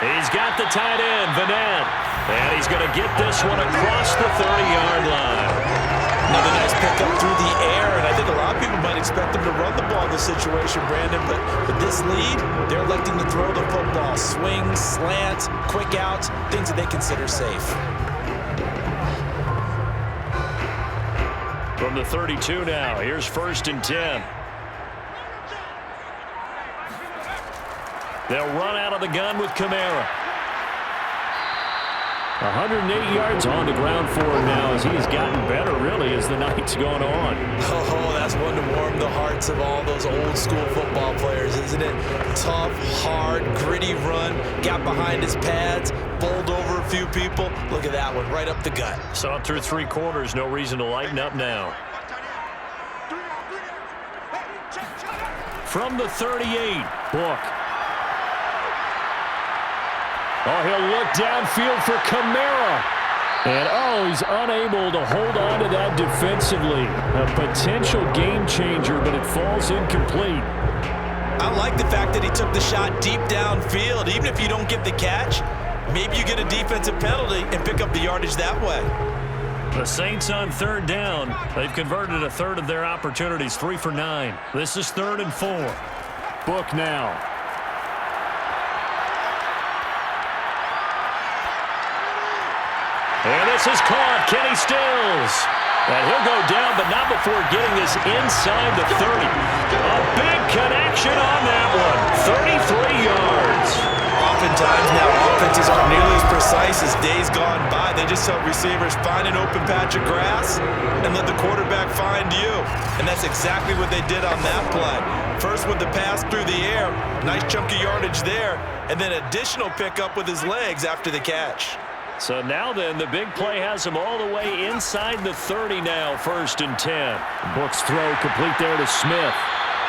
He's got the tight end, Vanette. And he's going to get this one across the 30-yard line. Another nice pickup through the air, and I think a lot of people might expect him to run the ball in this situation, Brandon, but with this lead, they're electing to throw the football. Swings, slants, quick outs, things that they consider safe. From the 32 now, here's 1st and 10. They'll run out of the gun with Kamara. 108 yards on the ground for him now as he's gotten better, really, as the night's gone on. Oh, that's one to warm the hearts of all those old-school football players, isn't it? Tough, hard, gritty run, got behind his pads, bowled over a few people. Look at that one, right up the gut. Saw it through 3 quarters, no reason to lighten up now. From the 38, Book. Oh, he'll look downfield for Kamara. And, he's unable to hold on to that defensively. A potential game changer, but it falls incomplete. I like the fact that he took the shot deep downfield. Even if you don't get the catch, maybe you get a defensive penalty and pick up the yardage that way. The Saints on 3rd down. They've converted a third of their opportunities, 3 for 9. This is 3rd and 4. Book now. And this is caught. Kenny Stills. And he'll go down, but not before getting this inside the 30. A big connection on that one. 33 yards. Oftentimes now offenses aren't nearly as precise as days gone by. They just help receivers find an open patch of grass and let the quarterback find you. And that's exactly what they did on that play. First with the pass through the air, nice chunky yardage there, and then additional pickup with his legs after the catch. So now then, the big play has him all the way inside the 30 now, 1st and 10. Book's throw complete there to Smith.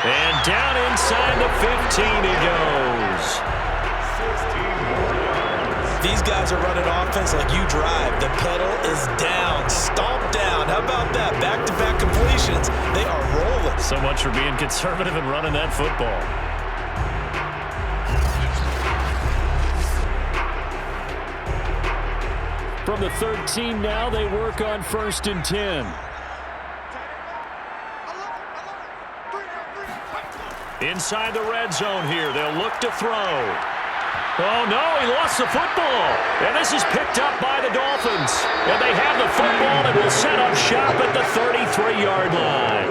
And down inside the 15 he goes. These guys are running offense like you drive. The pedal is down, stomp down. How about that? Back-to-back completions. They are rolling. So much for being conservative and running that football. From the 13 now, they work on 1st and 10. Inside the red zone here. They'll look to throw. Oh, no, he lost the football. And this is picked up by the Dolphins. And they have the football and will set up shop at the 33-yard line.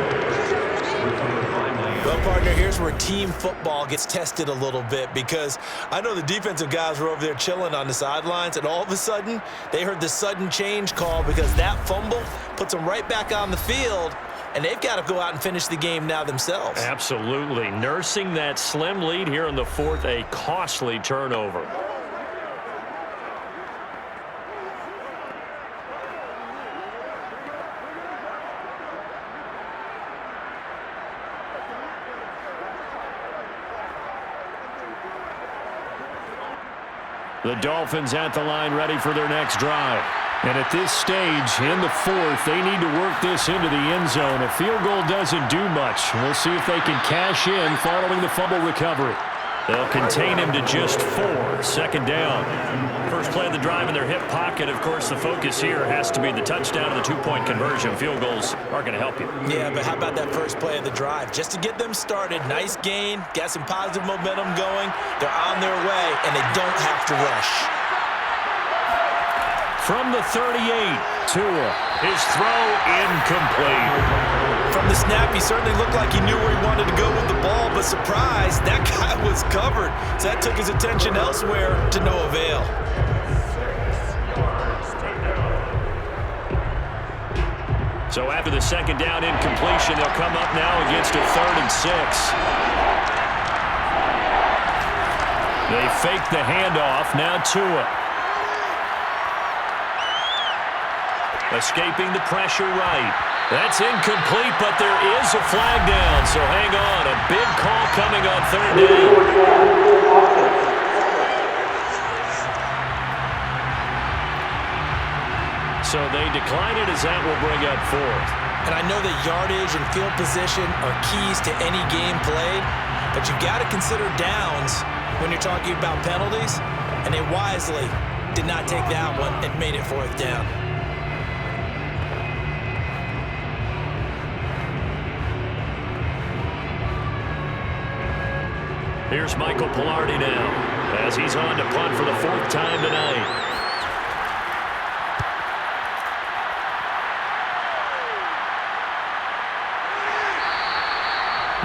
Well, partner, here's where team football gets tested a little bit, because I know the defensive guys were over there chilling on the sidelines, and all of a sudden, they heard the sudden change call because that fumble puts them right back on the field, and they've got to go out and finish the game now themselves. Absolutely. Nursing that slim lead here in the 4th, a costly turnover. The Dolphins at the line ready for their next drive. And at this stage, in the 4th, they need to work this into the end zone. A field goal doesn't do much. We'll see if they can cash in following the fumble recovery. They'll contain him to just 4. 2nd down. First play of the drive in their hip pocket. Of course, the focus here has to be the touchdown and the 2-point conversion. Field goals aren't going to help you. Yeah, but how about that first play of the drive? Just to get them started, nice gain, got some positive momentum going. They're on their way, and they don't have to rush. From the 38, Tua. His throw incomplete. From the snap, he certainly looked like he knew where he wanted to go with the ball, but surprise, that guy was covered. So that took his attention elsewhere to no avail. So after the 2nd down incompletion, they'll come up now against a 3rd and 6. They fake the handoff. Now Tua. Escaping the pressure right. That's incomplete, but there is a flag down, so hang on. A big call coming on 3rd down. So they decline it as that will bring up 4th. And I know that yardage and field position are keys to any game played, but you've got to consider downs when you're talking about penalties, and they wisely did not take that one and made it 4th down. Here's Michael Pilardi now as he's on to punt for the 4th time tonight.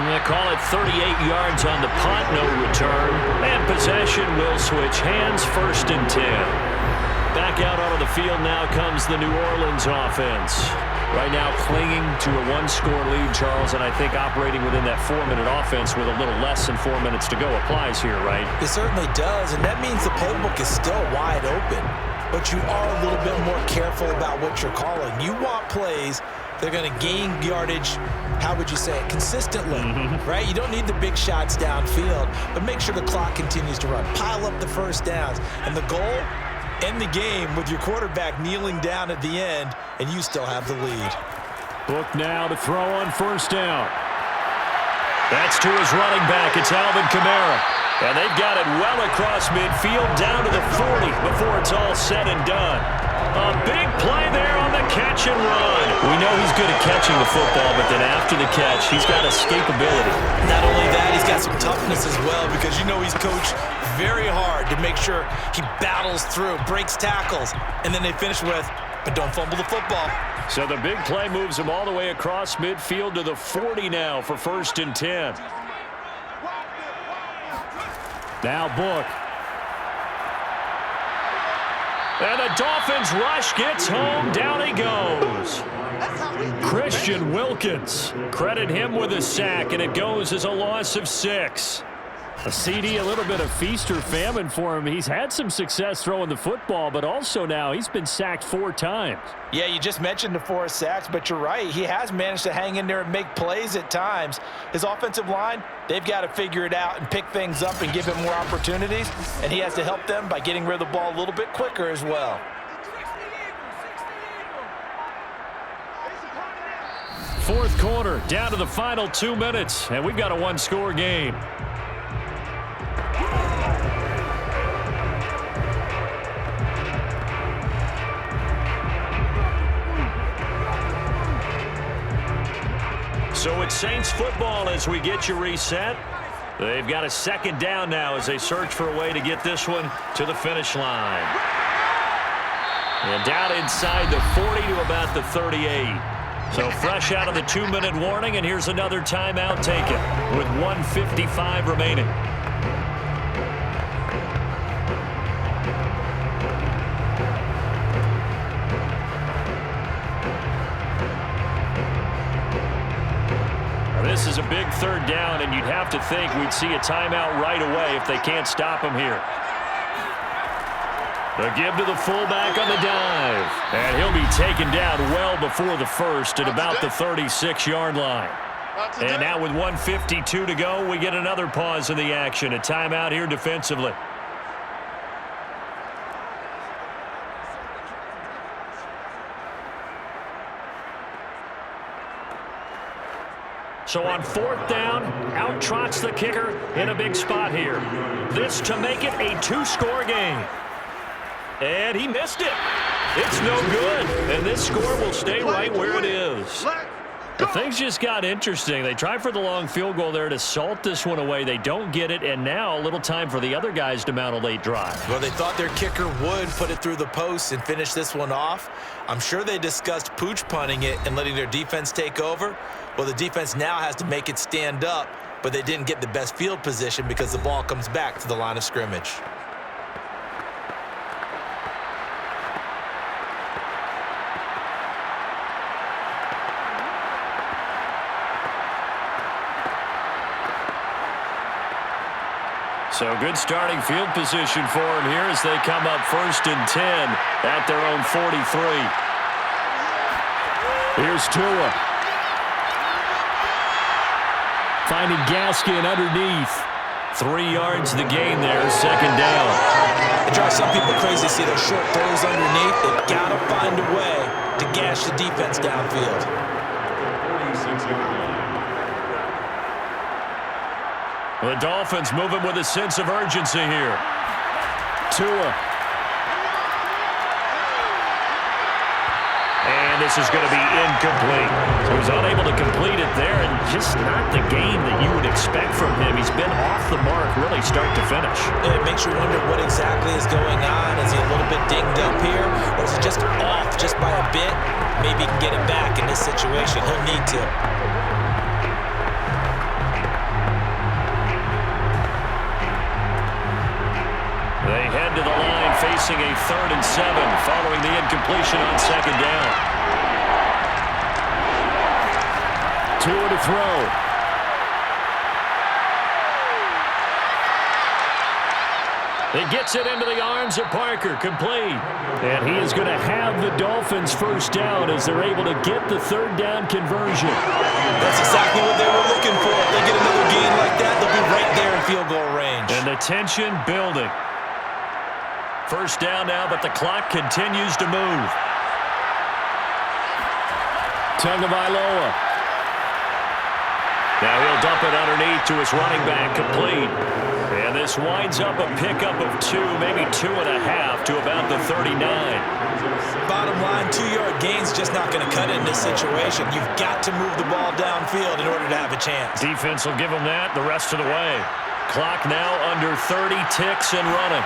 They call it 38 yards on the punt, no return. And possession will switch hands, 1st and 10. Back out onto the field now comes the New Orleans offense. Right now clinging to a 1-score lead, Charles, and I think operating within that 4-minute offense with a little less than 4 minutes to go applies here, right? It certainly does, and that means the playbook is still wide open. But you are a little bit more careful about what you're calling. You want plays that are going to gain yardage, how would you say it, consistently, right? You don't need the big shots downfield, but make sure the clock continues to run. Pile up the first downs, and the goal, end the game with your quarterback kneeling down at the end, and you still have the lead. Book now to throw on 1st down. That's to his running back. It's Alvin Kamara. And they've got it well across midfield down to the 40 before it's all said and done. A big play there on the catch and run. We know he's good at catching the football, but then after the catch, he's got escapability. Not only that, he's got some toughness as well, because you know he's coached very hard to make sure he battles through, breaks tackles, and then they finish with, but don't fumble the football. So the big play moves him all the way across midfield to the 40 now for 1st and 10. Now Book. And the Dolphins rush gets home. Down he goes. Christian Wilkins. Credit him with a sack, and it goes as a loss of 6. A CD, a little bit of feast or famine for him. He's had some success throwing the football, but also now he's been sacked 4 times. Yeah, you just mentioned the 4 sacks, but you're right. He has managed to hang in there and make plays at times. His offensive line, they've got to figure it out and pick things up and give him more opportunities, and he has to help them by getting rid of the ball a little bit quicker as well. 4th quarter, down to the final 2 minutes, and we've got a 1-score game. So it's Saints football as we get you reset. They've got a second down now as they search for a way to get this one to the finish line. And down inside the 40 to about the 38. So fresh out of the 2-minute warning, and here's another timeout taken with 1:55 remaining. This is a big third down, and you'd have to think we'd see a timeout right away if they can't stop him here. The give to the fullback on the dive. And he'll be taken down well before the first at about the 36-yard line. And now with 1:52 to go, we get another pause in the action. A timeout here defensively. So on fourth down, out trots the kicker in a big spot here. This to make it a 2-score game. And he missed it. It's no good. And this score will stay right where it is. Things just got interesting. They tried for the long field goal there to salt this one away. They don't get it, and now a little time for the other guys to mount a late drive. Well, they thought their kicker would put it through the post and finish this one off. I'm sure they discussed pooch punting it and letting their defense take over. Well, the defense now has to make it stand up, but they didn't get the best field position because the ball comes back to the line of scrimmage. So good starting field position for them here as they come up 1st and 10 at their own 43. Here's Tua. Finding Gaskin underneath. 3 yards the gain there, second down. It drives some people crazy to see those short throws underneath. They've got to find a way to gash the defense downfield. 46-yard line. The Dolphins moving with a sense of urgency here. Tua. And this is going to be incomplete. So he's unable to complete it there, and just not the game that you would expect from him. He's been off the mark really start to finish. It makes you wonder what exactly is going on. Is he a little bit dinged up here, or is he just off just by a bit? Maybe he can get it back in this situation. He'll need to. They head to the line facing a 3rd and 7 following the incompletion on second down. Tua to throw. He gets it into the arms of Parker, complete. And he is going to have the Dolphins first down as they're able to get the 3rd down conversion. That's exactly what they were looking for. If they get another gain like that, they'll be right there in field goal range. And the tension building. First down now, but the clock continues to move. Tagovailoa. Now he'll dump it underneath to his running back, complete. And this winds up a pickup of 2, maybe 2.5 to about the 39. Bottom line, 2-yard gain's just not going to cut it in this situation. You've got to move the ball downfield in order to have a chance. Defense will give them that the rest of the way. Clock now under 30 ticks and running.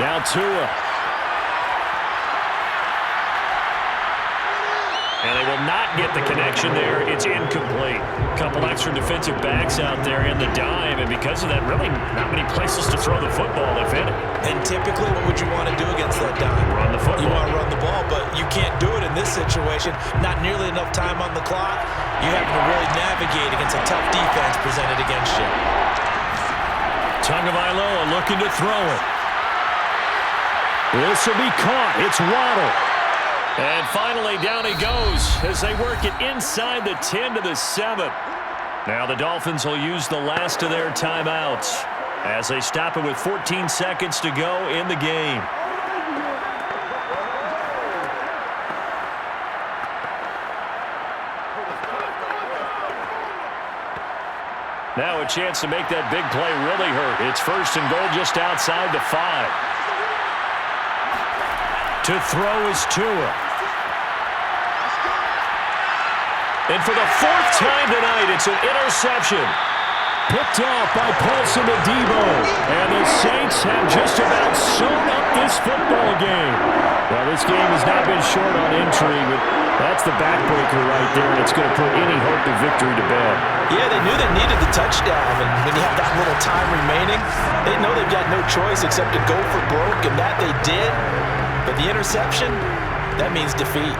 Now Tua. And they will not get the connection there. It's incomplete. A couple extra defensive backs out there in the dime, and because of that, really not many places to throw the football, if any. And typically, what would you want to do against that dime? Run the football. You want to run the ball, but you can't do it in this situation. Not nearly enough time on the clock. You have to really navigate against a tough defense presented against you. Tagovailoa looking to throw it. This will be caught. It's Waddle. And finally, down he goes as they work it inside the 10 to the 7. Now the Dolphins will use the last of their timeouts as they stop it with 14 seconds to go in the game. Now a chance to make that big play really hurt. It's 1st and goal just outside the 5. To throw is Tua. And for the fourth time tonight, it's an interception. Picked off by Paulson Adebo. And the Saints have just about sewn up this football game. Well, this game has not been short on intrigue, but that's the backbreaker right there, and it's going to put any hope of victory to bed. Yeah, they knew they needed the touchdown, and when you have that little time remaining, they know they've got no choice except to go for broke, and that they did. But the interception, that means defeat.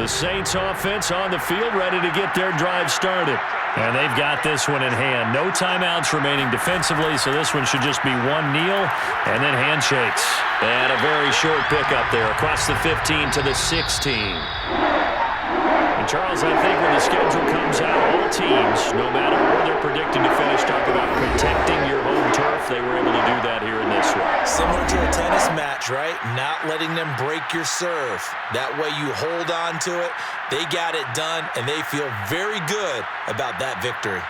The Saints offense on the field, ready to get their drive started. And they've got this one in hand. No timeouts remaining defensively, so this one should just be one kneel and then handshakes. And a very short pickup there across the 15 to the 16. And Charles, I think when the schedule comes out, all teams, no matter where they're predicted to finish, talk about protecting your home turf. They were able to do that here in this one. Similar to a tennis match, right? Not letting them break your serve. That way you hold on to it. They got it done, and they feel very good about that victory.